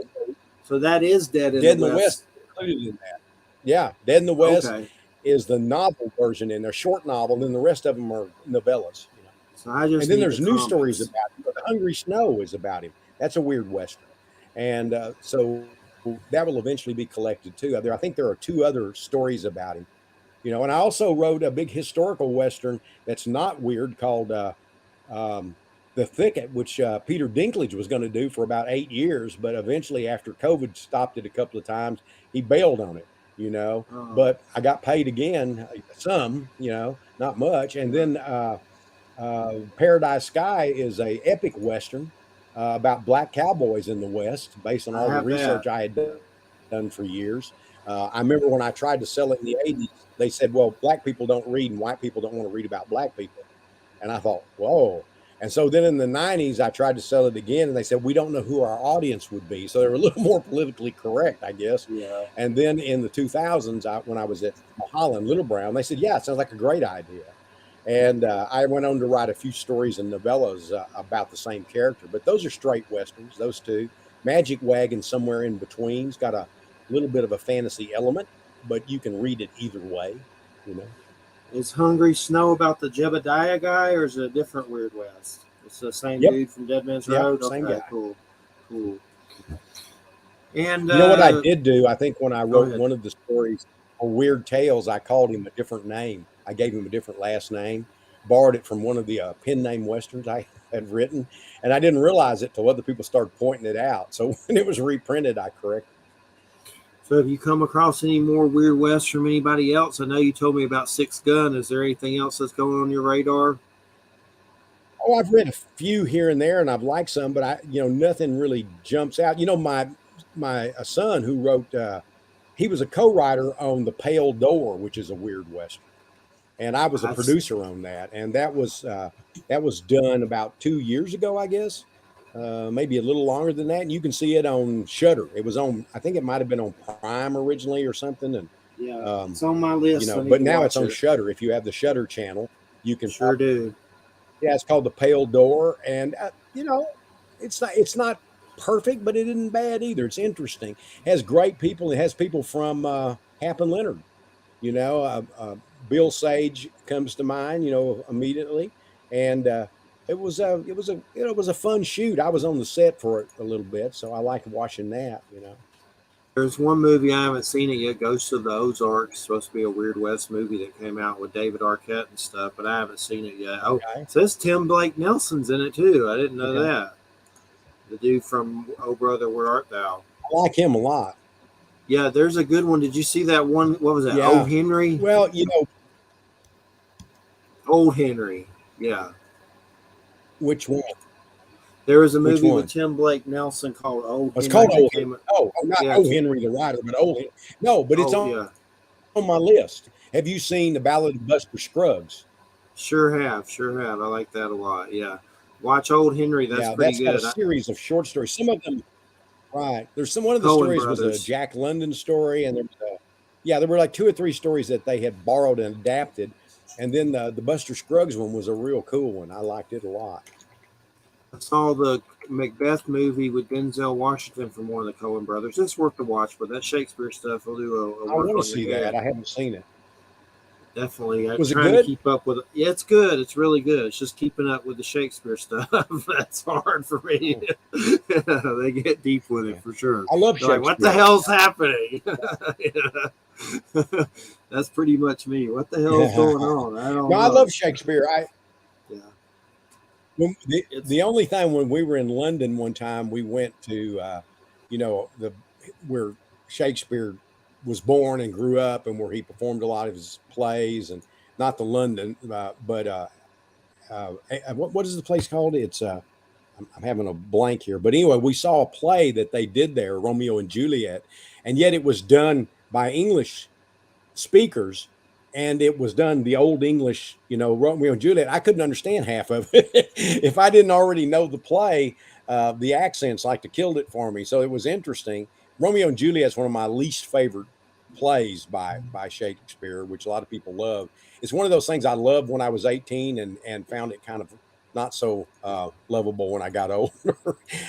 A: So that is Dead in the West.
B: Included in that. Yeah, Dead in the West is the novel version in their short novel, and then the rest of them are novellas.
A: So and
B: then there's new stories about him. The Hungry Snow is about him. That's a weird Western. And so that will eventually be collected too. I think there are 2 other stories about him. And I also wrote a big historical Western that's not weird called The Thicket, which Peter Dinklage was going to do for about 8 years. But eventually, after COVID stopped it a couple of times, he bailed on it, But I got paid again, some, not much. And then Paradise Sky is a epic Western about black cowboys in the West, based on all the research I had done for years. I remember when I tried to sell it in the 80s, they said, well, black people don't read and white people don't want to read about black people. And I thought, whoa. And so then in the 90s, I tried to sell it again, and they said, we don't know who our audience would be. So they were a little more politically correct, I guess.
A: Yeah.
B: And then in the 2000s, when I was at Holland, Little Brown, they said, yeah, it sounds like a great idea. And I went on to write a few stories and novellas about the same character. But those are straight Westerns, those 2. Magic Wagon, somewhere in between, has got a little bit of a fantasy element, but you can read it either way,
A: Is Hungry Snow about the Jebediah guy, or is it a different Weird West? It's the same dude from Dead Man's Road?
B: Same guy.
A: Cool. And
B: what I did do, I think when I wrote one of the stories, or Weird Tales, I called him a different name. I gave him a different last name, borrowed it from one of the pen name Westerns I had written, and I didn't realize it till other people started pointing it out. So when it was reprinted, I corrected.
A: So have you come across any more Weird West from anybody else? I know you told me about Six Gun. Is there anything else that's going on your radar?
B: Oh, I've read a few here and there, and I've liked some, but nothing really jumps out. My son who wrote, he was a co-writer on The Pale Door, which is a weird Western. And I was a producer on that, and that was done about 2 years ago, I guess, maybe a little longer than that. And you can see it on Shudder. It was on, I think it might have been on Prime originally or something. And
A: it's on my list.
B: But now it's on Shudder. If you have the Shudder channel, you can
A: sure do.
B: Yeah, it's called The Pale Door, and it's not perfect, but it isn't bad either. It's interesting. It has great people. It has people from Hap and Leonard. Bill Sage comes to mind, immediately, and it was a fun shoot. I was on the set for it a little bit, so I liked watching that.
A: There's one movie I haven't seen it yet. Ghosts of the Ozarks. It's supposed to be a Weird West movie that came out with David Arquette and stuff, but I haven't seen it yet. Oh, it says Tim Blake Nelson's in it too. I didn't know that. The dude from Oh Brother, Where Art Thou?
B: I like him a lot.
A: Yeah, there's a good one. Did you see that one? What was that? Yeah. Oh Henry?
B: Well,
A: Old Henry. Yeah.
B: Which one?
A: There was a movie with Tim Blake Nelson called Old Henry.
B: It's called Old Henry. Oh, not Old Henry the writer, but Old Henry. No, but it's on my list. Have you seen The Ballad of Buster Scruggs?
A: Sure have. I like that a lot. Yeah. Watch Old Henry. That's pretty good.
B: Got a series of short stories. Some of them, right. There's one of the stories was a Jack London story, and there were like 2 or 3 stories that they had borrowed and adapted. And then the Buster Scruggs one was a real cool one. I liked it a lot.
A: I saw the Macbeth movie with Denzel Washington from one of the Coen brothers. It's worth the watch, but that Shakespeare stuff will do a
B: I want to see that. I haven't seen it.
A: Definitely.
B: Was it
A: trying
B: good?
A: to keep up with it. Yeah, it's good. It's really good. It's just keeping up with the Shakespeare stuff. That's hard for me. They get deep with it for sure.
B: I love Shakespeare.
A: Like, what the hell's happening? That's pretty much me. What the hell's going on? I don't know.
B: I love Shakespeare. The only time when we were in London one time, we went to, where Shakespeare was born and grew up, and where he performed a lot of his plays, and not the London, but what is the place called? It's I'm having a blank here, but anyway, we saw a play that they did there, Romeo and Juliet, and yet it was done by English speakers, and it was done the old English, Romeo and Juliet. I couldn't understand half of it if I didn't already know the play. The accents killed it for me, so it was interesting. Romeo and Juliet is one of my least favorite plays by Shakespeare, which a lot of people love. It's one of those things I loved when I was 18 and found it kind of not so lovable when I got older.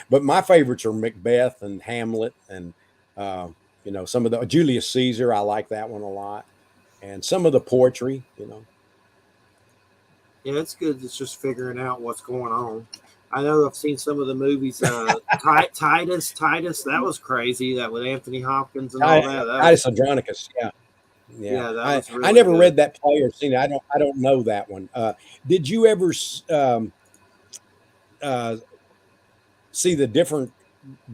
B: But my favorites are Macbeth and Hamlet and, some of the Julius Caesar. I like that one a lot. And some of the poetry,
A: Yeah, it's good. It's just figuring out what's going on. I know I've seen some of the movies. Titus, that was crazy. That with Anthony Hopkins and all that.
B: Titus Andronicus, yeah. That was really I never read that play or seen it. I don't know that one. Did you ever see the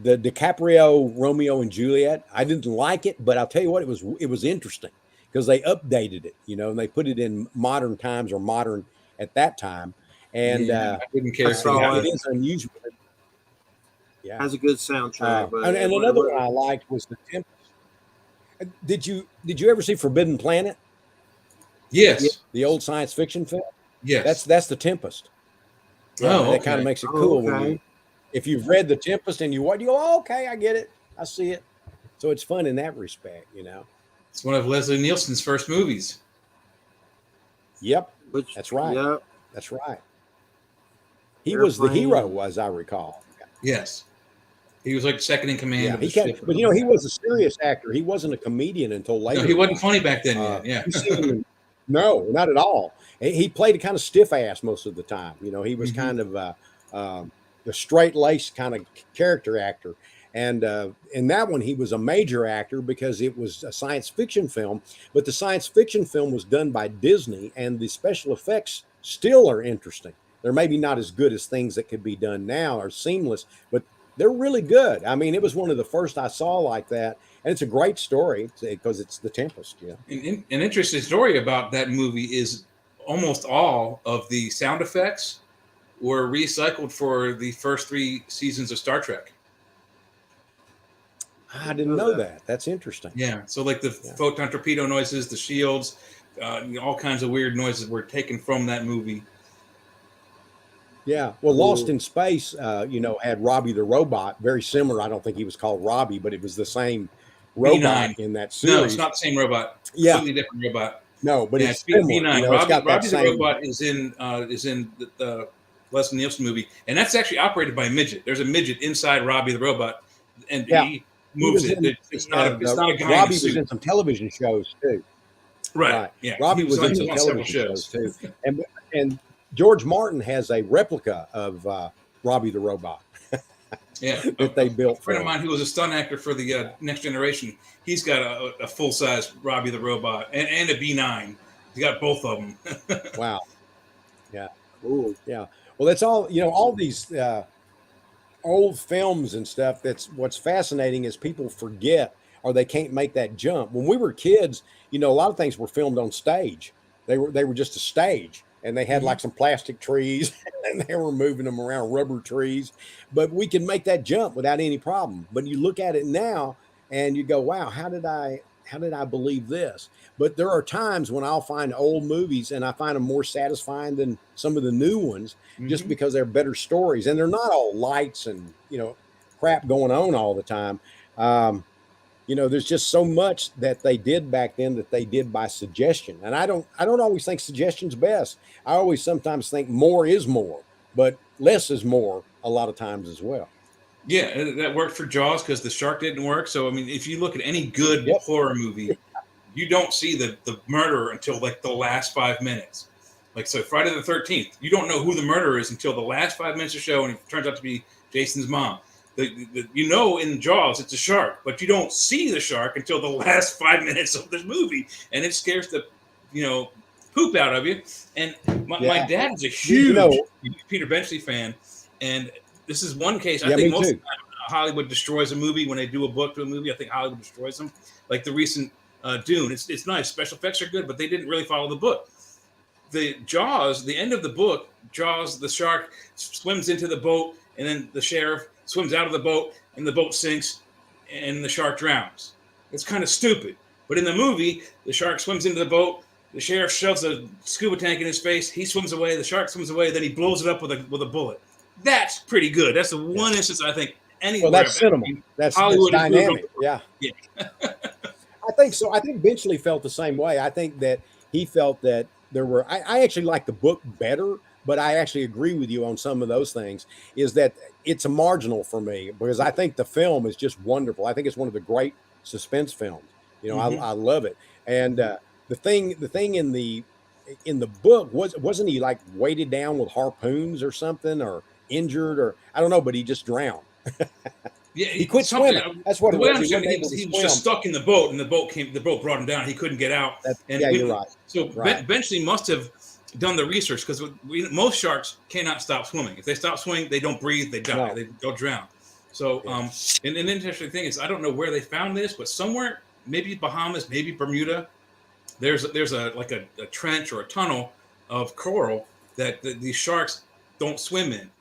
B: DiCaprio Romeo and Juliet? I didn't like it, but I'll tell you what, it was interesting because they updated it, and they put it in modern times or modern at that time. And
C: I didn't care.
B: It is unusual.
A: Yeah, has a good soundtrack.
B: And another one I liked was The Tempest. Did you ever see Forbidden Planet?
C: Yes.
B: The old science fiction film.
C: Yes.
B: That's The Tempest. That kind of makes it cool.
A: Okay.
B: If you've read The Tempest and you go, okay, I get it, I see it. So it's fun in that respect,
C: It's one of Leslie Nielsen's first movies.
B: Yep, that's right.
A: Yep.
B: That's right. He was the hero, as I recall.
C: Yes. He was like second in command of the ship.
B: But, he was a serious actor. He wasn't a comedian until later.
C: No, he wasn't funny back then yet. Yeah.
B: No, not at all. He played a kind of stiff ass most of the time. He was kind of the straight-laced kind of character actor. And in that one, he was a major actor because it was a science fiction film. But the science fiction film was done by Disney, and the special effects still are interesting. They're maybe not as good as things that could be done now or seamless, but they're really good. I mean, it was one of the first I saw like that. And it's a great story because it's The Tempest. Yeah.
C: An interesting story about that movie is almost all of the sound effects were recycled for the first 3 seasons of Star Trek.
B: I didn't know that. That's interesting.
C: Yeah. So like the photon torpedo noises, the shields, all kinds of weird noises were taken from that movie.
B: Yeah. Well, Lost in Space, had Robbie the robot, very similar. I don't think he was called Robbie, but it was the same robot
C: B9.
B: in that series.
C: No, it's not the same robot. Completely different robot.
B: No, but it's
C: B9. Robbie the robot is in the Leslie Nielsen movie, and that's actually operated by a midget. There's a midget inside Robbie the robot, and he moves it. It's not a guy.
B: Robbie was in some television shows too.
C: Right. Yeah.
B: Robbie was in some television shows too, and George Martin has a replica of Robbie the robot. That they built.
C: A friend of mine who was a stunt actor for the Next Generation, he's got a full size Robbie the robot and a B9. He got both of them.
B: Wow. Yeah. Cool. Yeah. Well, that's all. All these old films and stuff. That's what's fascinating is people forget or they can't make that jump. When we were kids, a lot of things were filmed on stage. They were just a stage. And they had like some plastic trees and they were moving them around, rubber trees, but we can make that jump without any problem. But you look at it now and you go, wow, how did I believe this? But there are times when I'll find old movies and I find them more satisfying than some of the new ones just because they're better stories and they're not all lights and, crap going on all the time. There's just so much that they did back then that they did by suggestion. And I don't always think suggestion's best. I always sometimes think more is more, but less is more a lot of times as well.
C: Yeah, that worked for Jaws because the shark didn't work. So, I mean, if you look at any good horror movie, you don't see the murderer until like the last 5 minutes. Like, so Friday the 13th, you don't know who the murderer is until the last 5 minutes of the show, and it turns out to be Jason's mom. You know, in Jaws, it's a shark, but you don't see the shark until the last 5 minutes of this movie, and it scares the, poop out of you. And my dad is a huge Peter Benchley fan, and this is one case. I think most of the time Hollywood destroys a movie when they do a book to a movie. I think Hollywood destroys them. Like the recent Dune, it's nice. Special effects are good, but they didn't really follow the book. The Jaws, the end of the book, Jaws, the shark swims into the boat, and then the sheriff swims out of the boat, and the boat sinks, and the shark drowns. It's kind of stupid. But in the movie, the shark swims into the boat, the sheriff shoves a scuba tank in his face, he swims away, the shark swims away, then he blows it up with a bullet. That's pretty good. That's the one instance I think anywhere.
B: Well, that's cinema. That's dynamic. Yeah. I think so. I think Benchley felt the same way. I think that he felt that there were, I actually like the book better, but I actually agree with you on some of those things, is that it's a marginal for me because I think the film is just wonderful. I think it's one of the great suspense films. I love it. And the thing in the book wasn't he like weighted down with harpoons or something, or injured, or I don't know, but he just drowned.
C: Yeah,
B: he quit swimming. That's what it was.
C: He was just stuck in the boat, and the boat brought him down. He couldn't get out.
B: You're right.
C: So Benchley must have done the research, because most sharks cannot stop swimming. If they stop swimming, they don't breathe, they die, they'll drown. So, and an interesting thing is, I don't know where they found this, but somewhere, maybe Bahamas, maybe Bermuda, there's a trench or a tunnel of coral that these sharks don't swim in,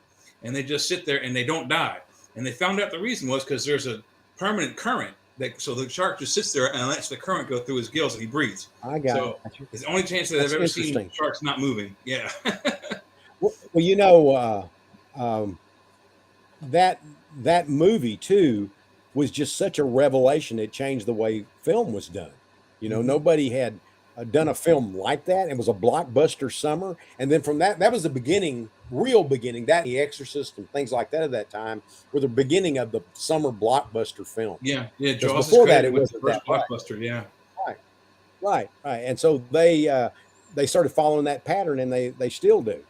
C: and they just sit there and they don't die. And they found out the reason was because there's a permanent current so the shark just sits there and lets the current go through his gills and he breathes.
B: I got it.
C: It's the only chance that I've ever seen sharks not moving. Yeah.
B: Well, that movie too was just such a revelation. It changed the way film was done. Nobody had done a film like that. It was a blockbuster summer. And then from that was the beginning, real beginning, that The Exorcist and things like that at that time were the beginning of the summer blockbuster film.
C: Yeah. Jaws
B: before that, it was the
C: first blockbuster. Yeah.
B: Right. And so they started following that pattern, and they still do.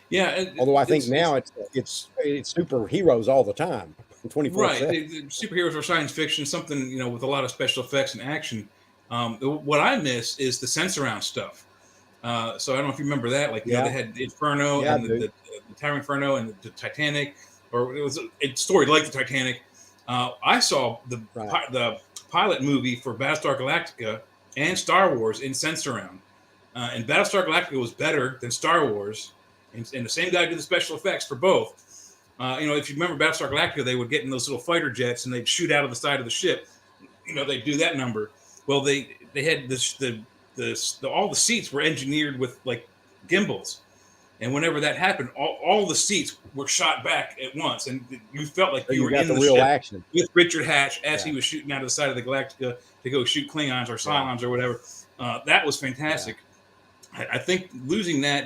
C: Yeah.
B: Although I think now it's superheroes all the time. 24/7.
C: Right. Superheroes or science fiction, something, with a lot of special effects and action. What I miss is the sense-around stuff. So I don't know if you remember that. Like, they had Inferno and the Tower Inferno and the Titanic, or it was a story like the Titanic. I saw the pilot movie for Battlestar Galactica and Star Wars in sense-around. And Battlestar Galactica was better than Star Wars. And the same guy did the special effects for both. If you remember Battlestar Galactica, they would get in those little fighter jets and they'd shoot out of the side of the ship. They'd do that number. Well, they had all the seats were engineered with like gimbals, and whenever that happened, all the seats were shot back at once, and you felt like you were in the real ship action with Richard Hatch as he was shooting out of the side of the Galactica to go shoot Klingons or Cylons or whatever. That was fantastic. Yeah. I think losing that,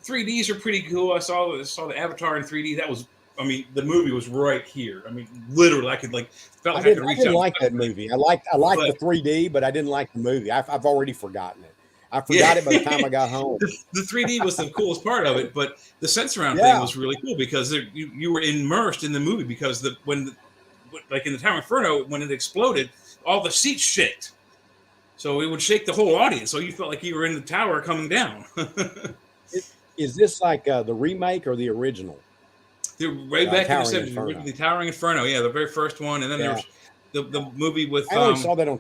C: 3Ds are pretty cool. I saw the Avatar in 3D. That was. The movie was right here. Literally, I could felt like I could reach out. I didn't like that movie. I liked the 3D, but I didn't like the movie. I've already forgotten it. I forgot it by the time I got home. The 3D was the coolest part of it, but the sense-around thing was really cool because you were immersed in the movie because like in the Tower Inferno, when it exploded, all the seats shook. So it would shake the whole audience. So you felt like you were in the tower coming down.
B: Is this like the remake or the original?
C: They're way back in the 70s, the Towering Inferno, the very first one, and then there was the movie with.
B: I only saw that on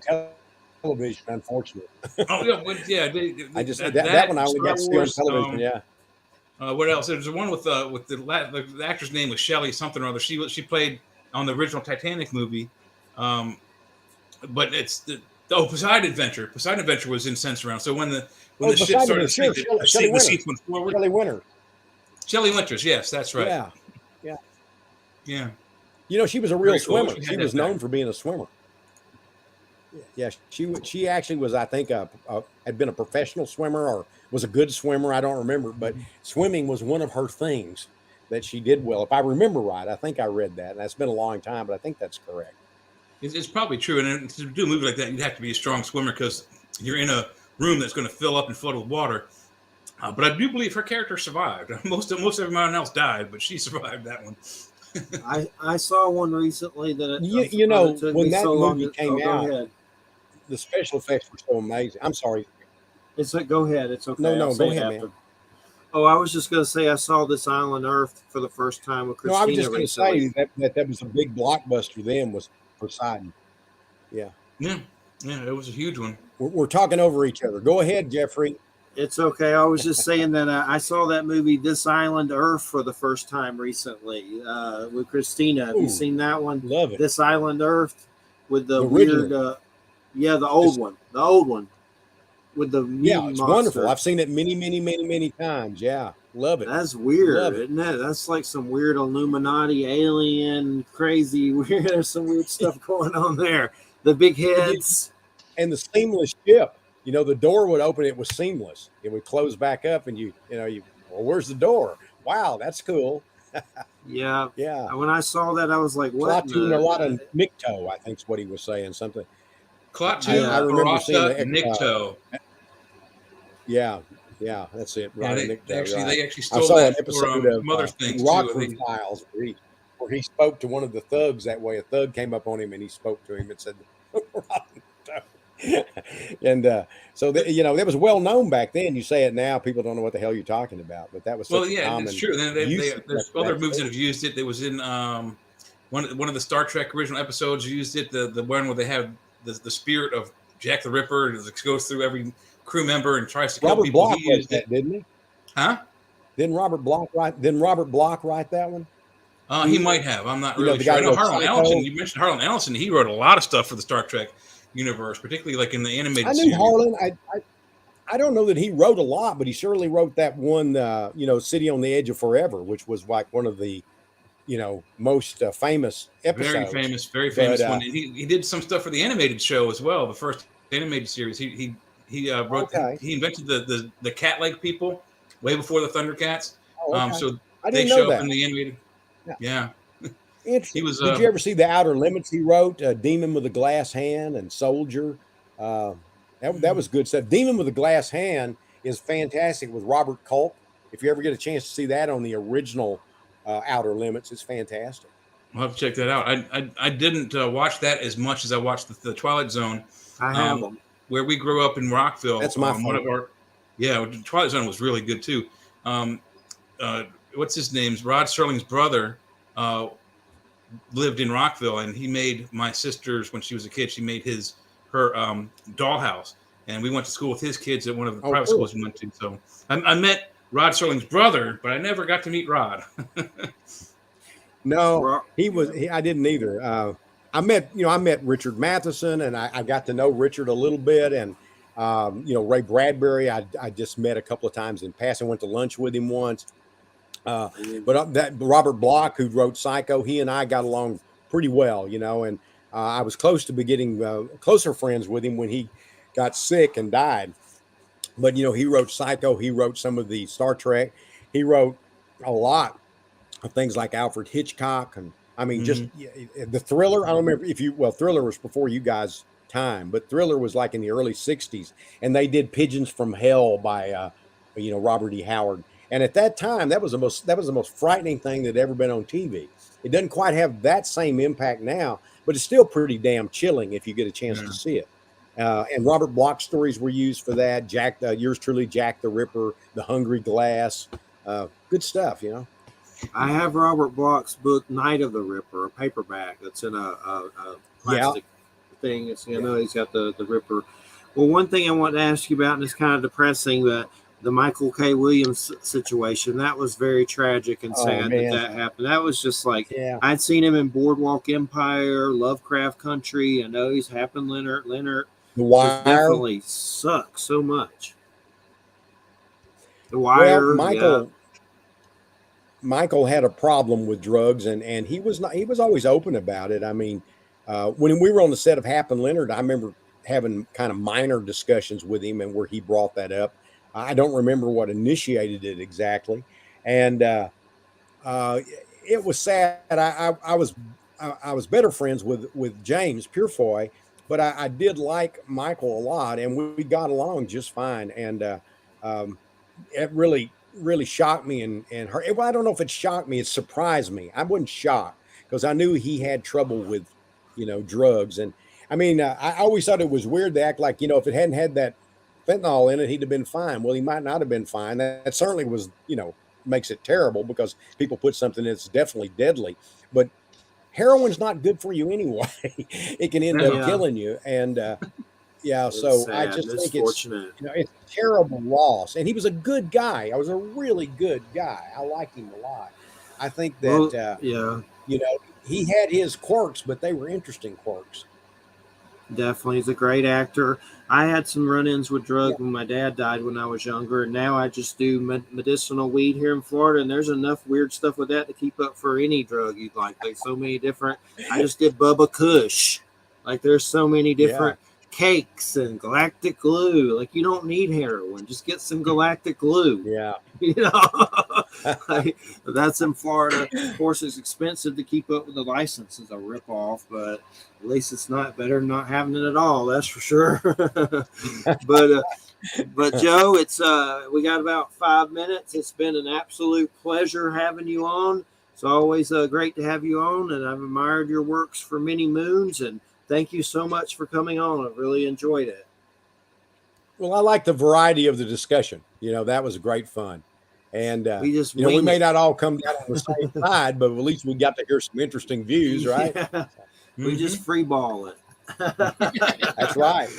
B: television, unfortunately.
C: I
B: just that one I only got to see on television.
C: What else? There's one with the actor's name was Shelley something or other. She played on the original Titanic movie, but it's Poseidon Adventure. Poseidon Adventure was in sense-around. So when the ship started, the seats went forward. Shelley Winters, yes, that's right. Yeah.
B: She was a real swimmer. She was known for being a swimmer. Yeah, she actually was, I think, had been a professional swimmer or was a good swimmer. I don't remember, but swimming was one of her things that she did well. If I remember right, I think I read that. And that's been a long time, but I think that's correct.
C: It's probably true. And to do a movie like that, you'd have to be a strong swimmer because you're in a room that's going to fill up and flood with water. But I do believe her character survived. Most everyone else died, but she survived that one.
A: I saw one recently that
B: when that movie came out, the special effects were so amazing. I'm sorry.
A: Go ahead. It's okay.
B: No, go ahead, man.
A: Oh, I was just going to say I saw This Island Earth for the first time with Christina.
B: No, I was just going to say that was a big blockbuster then, was Poseidon. Yeah.
C: Yeah, it was a huge one.
B: We're talking over each other. Go ahead, Jeffrey.
A: It's okay. I was just saying that I saw that movie This Island Earth for the first time recently with Christina. Have you seen that one?
B: Love it.
A: This Island Earth with the weird, the old one. With the
B: it's wonderful. I've seen it many times. Yeah, love it.
A: That's weird, isn't it? That's like some weird Illuminati, alien, crazy. Weird. There's some weird stuff going on there. The big heads
B: and the seamless ship. The door would open. It was seamless. It would close back up, and where's the door? Wow, that's cool.
A: Yeah. When I saw that, I was like, what?
B: A lot of Nikto, I think is what he was saying. Something.
C: Klaatu,
B: I remember seeing the
C: Nikto.
B: Yeah, that's it.
C: Right, they actually stole
B: I saw
C: that
B: an episode of
C: other things
B: Rockford Files where he spoke to one of the thugs that way. A thug came up on him and he spoke to him and said, and so that was well known back then. You say it now, people don't know what the hell you're talking about, but that was common.
C: That's true. There's other movies that have used it. There was in one of the Star Trek original episodes used it. The one where they have the spirit of Jack the Ripper that goes through every crew member and tries to kill
B: Robert
C: people.
B: Bloch used that, didn't he?
C: Huh?
B: Didn't Robert Bloch write that one?
C: He might have. I'm not really sure. I know Harlan Ellison. You mentioned Harlan Ellison. He wrote a lot of stuff for the Star Trek universe, particularly like in the animated series.
B: I knew Harlan. I don't know that he wrote a lot, but he certainly wrote that one, City on the Edge of Forever, which was like one of the, most famous episodes.
C: Very famous one. He did some stuff for the animated show as well. The first animated series. He wrote. Okay. He invented the cat leg people way before the Thundercats.
B: Oh, okay.
C: So
B: I
C: they
B: didn't
C: show
B: know that.
C: up in the animated. Yeah.
B: He was. Did you ever see the Outer Limits? He wrote Demon with a Glass Hand and Soldier. That was good stuff. Demon with a Glass Hand is fantastic with Robert Culp. If you ever get a chance to see that on the original Outer Limits, it's fantastic.
C: I'll have to check that out. I didn't watch that as much as I watched the Twilight Zone.
A: I have them.
C: Where we grew up in Rockville.
B: That's my favorite.
C: Twilight Zone was really good too. What's his name? Rod Serling's brother lived in Rockville, and he made my sister's, when she was a kid, she made her dollhouse, and we went to school with his kids at one of the private schools we went to. So I met Rod Serling's brother, but I never got to meet Rod.
B: No, I didn't either. I met Richard Matheson, and I got to know Richard a little bit, and Ray Bradbury, I just met a couple of times in passing. Went to lunch with him once. But that Robert Bloch, who wrote Psycho, he and I got along pretty well, and I was close to getting closer friends with him when he got sick and died. But he wrote Psycho, he wrote some of the Star Trek, he wrote a lot of things like Alfred Hitchcock, and I mean, just the Thriller. I don't remember Thriller was before you guys' time, but Thriller was like in the early '60s, and they did Pigeons from Hell by Robert E. Howard. And at that time, that was the most frightening thing that had ever been on TV. It doesn't quite have that same impact now, but it's still pretty damn chilling if you get a chance to see it. And Robert Bloch stories were used for that. Yours truly, Jack the Ripper, The Hungry Glass, good stuff.
A: I have Robert Bloch's book, Night of the Ripper, a paperback that's in a plastic thing. It's he's got the Ripper. Well, one thing I want to ask you about, and it's kind of depressing, but the Michael K. Williams situation, that was very tragic and sad that happened. That was just like, I'd seen him in Boardwalk Empire, Lovecraft Country. I know he's Hap and Leonard.
B: The Wire.
A: Definitely sucks so much. The Wire.
B: Well, Michael had a problem with drugs, and he was always open about it. I mean, when we were on the set of Hap and Leonard, I remember having kind of minor discussions with him and where he brought that up. I don't remember what initiated it exactly. And it was sad. I I was better friends with James Purefoy, but I did like Michael a lot, and we got along just fine. And it really shocked me and hurt. Well, I don't know if it shocked me. It surprised me. I wasn't shocked because I knew he had trouble with, drugs. And I mean, I always thought it was weird to act like, if it hadn't had that fentanyl in it, he'd have been fine. Well, he might not have been fine. That certainly was, makes it terrible because people put something that's definitely deadly. But heroin's not good for you anyway. It can end up killing you. And so I just think it's a terrible loss. And he was a good guy. I was a really good guy. I liked him a lot. I think that he had his quirks, but they were interesting quirks.
A: Definitely. He's a great actor. I had some run-ins with drugs when my dad died when I was younger, and now I just do medicinal weed here in Florida, and there's enough weird stuff with that to keep up for any drug you'd like. Like so many different. I just did Bubba Kush. Like there's so many different cakes and galactic glue. Like you don't need heroin. Just get some galactic glue.
B: Yeah.
A: Like, that's in Florida. Of course, it's expensive to keep up with the license. It's a ripoff, but at least it's not better than not having it at all. That's for sure. But Joe, it's we got about 5 minutes. It's been an absolute pleasure having you on. It's always great to have you on, and I've admired your works for many moons. And thank you so much for coming on. I really enjoyed it.
B: Well, I like the variety of the discussion. That was great fun. And we may not all come down on the same side, but at least we got to hear some interesting views, right?
A: Yeah. We just free ball it.
B: That's right.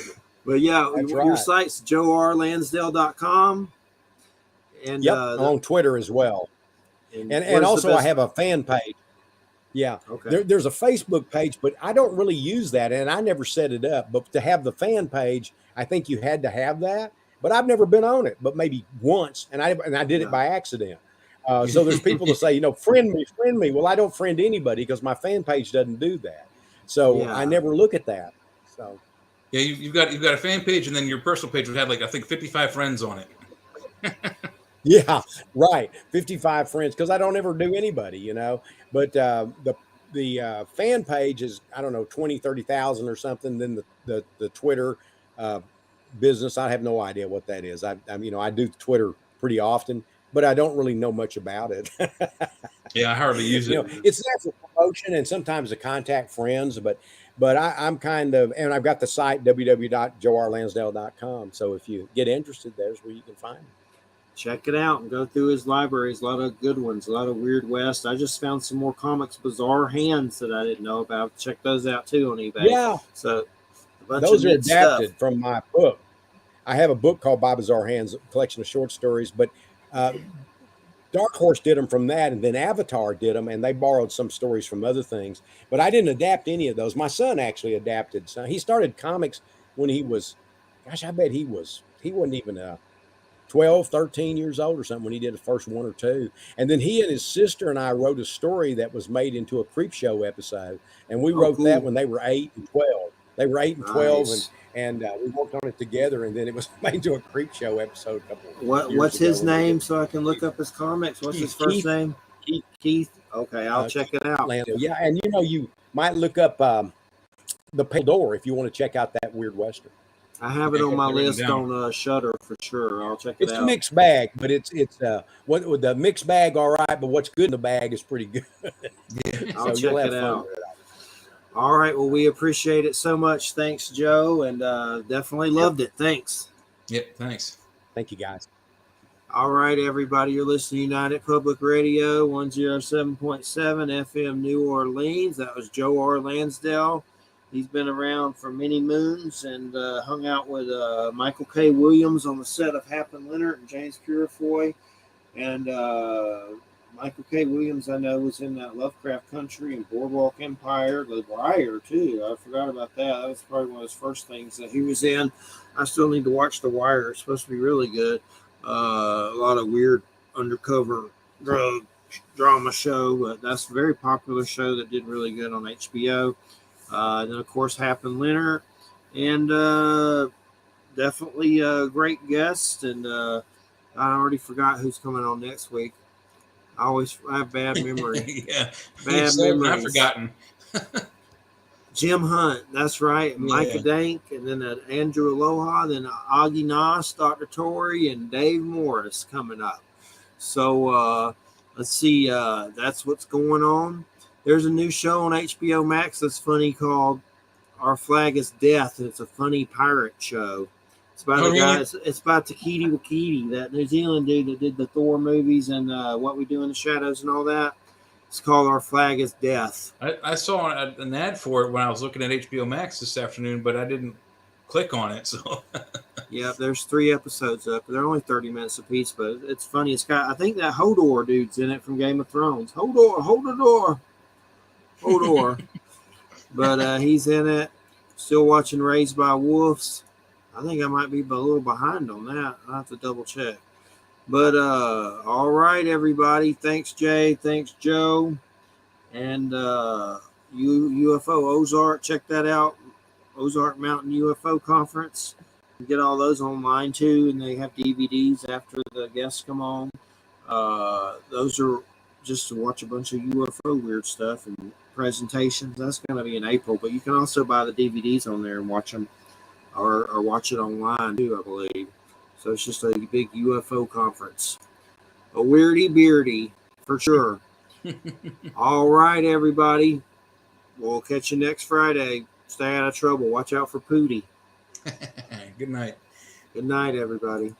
A: But your site's joerlansdale.com. And
B: on Twitter as well. And also I have a fan page. Yeah. Okay. There's a Facebook page, but I don't really use that, and I never set it up. But to have the fan page, I think you had to have that. But I've never been on it, but maybe once, and I did it by accident. So there's people that say, friend me. Well, I don't friend anybody because my fan page doesn't do that. So I never look at that. So
C: you've got a fan page, and then your personal page would have I think 55 friends on it.
B: Yeah, right. 55 friends because I don't ever do anybody, But the fan page is 20, 30,000 or something. Then the Twitter business, I have no idea what that is. I do Twitter pretty often, but I don't really know much about it.
C: Yeah, I hardly use it.
B: It's there for promotion and sometimes to contact friends, but I'm kind of, and I've got the site www.joerlansdale.com. So if you get interested, there's where you can find it.
A: Check it out and go through his libraries. A lot of good ones, a lot of Weird West. I just found some more comics, Bizarre Hands, that I didn't know about. Check those out too on eBay.
B: Yeah.
A: So
B: those are adapted from my book. I have a book called By Bizarre Hands, a collection of short stories, but Dark Horse did them from that, and then Avatar did them, and they borrowed some stories from other things. But I didn't adapt any of those. My son actually adapted. So he started comics when he was, I bet he wasn't even 12, 13 years old or something when he did the first one or two. And then he and his sister and I wrote a story that was made into a Creep Show episode, and we wrote that when they were 8 and 12. They were 8 and 12, and we worked on it together, and then it was made to a Creep Show episode.
A: What's his name so I can look up his comics? What's his first name? Keith. Okay, I'll check it out.
B: Lansdale. Yeah, and you might look up The Pale Door if you want to check out that Weird Western.
A: I have it on my list on Shudder for sure. I'll check it out.
B: It's a mixed bag, but it's what the mixed bag, all right. But what's good in the bag is pretty good.
A: Yeah, I'll check it out. All right. Well, we appreciate it so much. Thanks, Joe, and definitely loved it. Thanks.
C: Yep. Thanks.
B: Thank you, guys.
A: All right, everybody. You're listening to United Public Radio 107.7 FM New Orleans. That was Joe R. Lansdale. He's been around for many moons and hung out with Michael K. Williams on the set of Hap and Leonard and James Purefoy. And Michael K. Williams, I know, was in that Lovecraft Country and Boardwalk Empire, The Wire, too. I forgot about that. That was probably one of his first things that he was in. I still need to watch The Wire. It's supposed to be really good. A lot of weird undercover drug drama show, but that's a very popular show that did really good on HBO. And then, of course, Hap and Leonard, and definitely a great guest. And I already forgot who's coming on next week. I have bad memory.
C: Yeah,
A: bad memory.
C: I've forgotten.
A: Jim Hunt, that's right. Micah Dank, and then Andrew Aloha, then Augie Noss, Dr. Torrey, and Dave Morris coming up. So let's see. That's what's going on. There's a new show on HBO Max that's funny called Our Flag is Death, and it's a funny pirate show. It's about a guy. It's about Takiti Wakiti, that New Zealand dude that did the Thor movies and What We Do in the Shadows and all that. It's called Our Flag is Death.
C: I saw an ad for it when I was looking at HBO Max this afternoon, but I didn't click on it. So,
A: yeah, there's 3 episodes up. They're only 30 minutes apiece, but it's funny. It's got, I think that Hodor dude's in it from Game of Thrones. Hodor, hold the door. Hodor. But he's in it. Still watching Raised by Wolves. I think I might be a little behind on that. I'll have to double check. But all right, everybody. Thanks, Jay. Thanks, Joe. And UFO Ozark, check that out. Ozark Mountain UFO Conference. You get all those online too, and they have DVDs after the guests come on. Those are just to watch a bunch of UFO weird stuff and presentations. That's going to be in April, but you can also buy the DVDs on there and watch them, or watch it online too, I believe. So it's just a big UFO conference. A weirdy beardy, for sure. All right, everybody. We'll catch you next Friday. Stay out of trouble. Watch out for Pootie.
C: Good night.
A: Good night, everybody.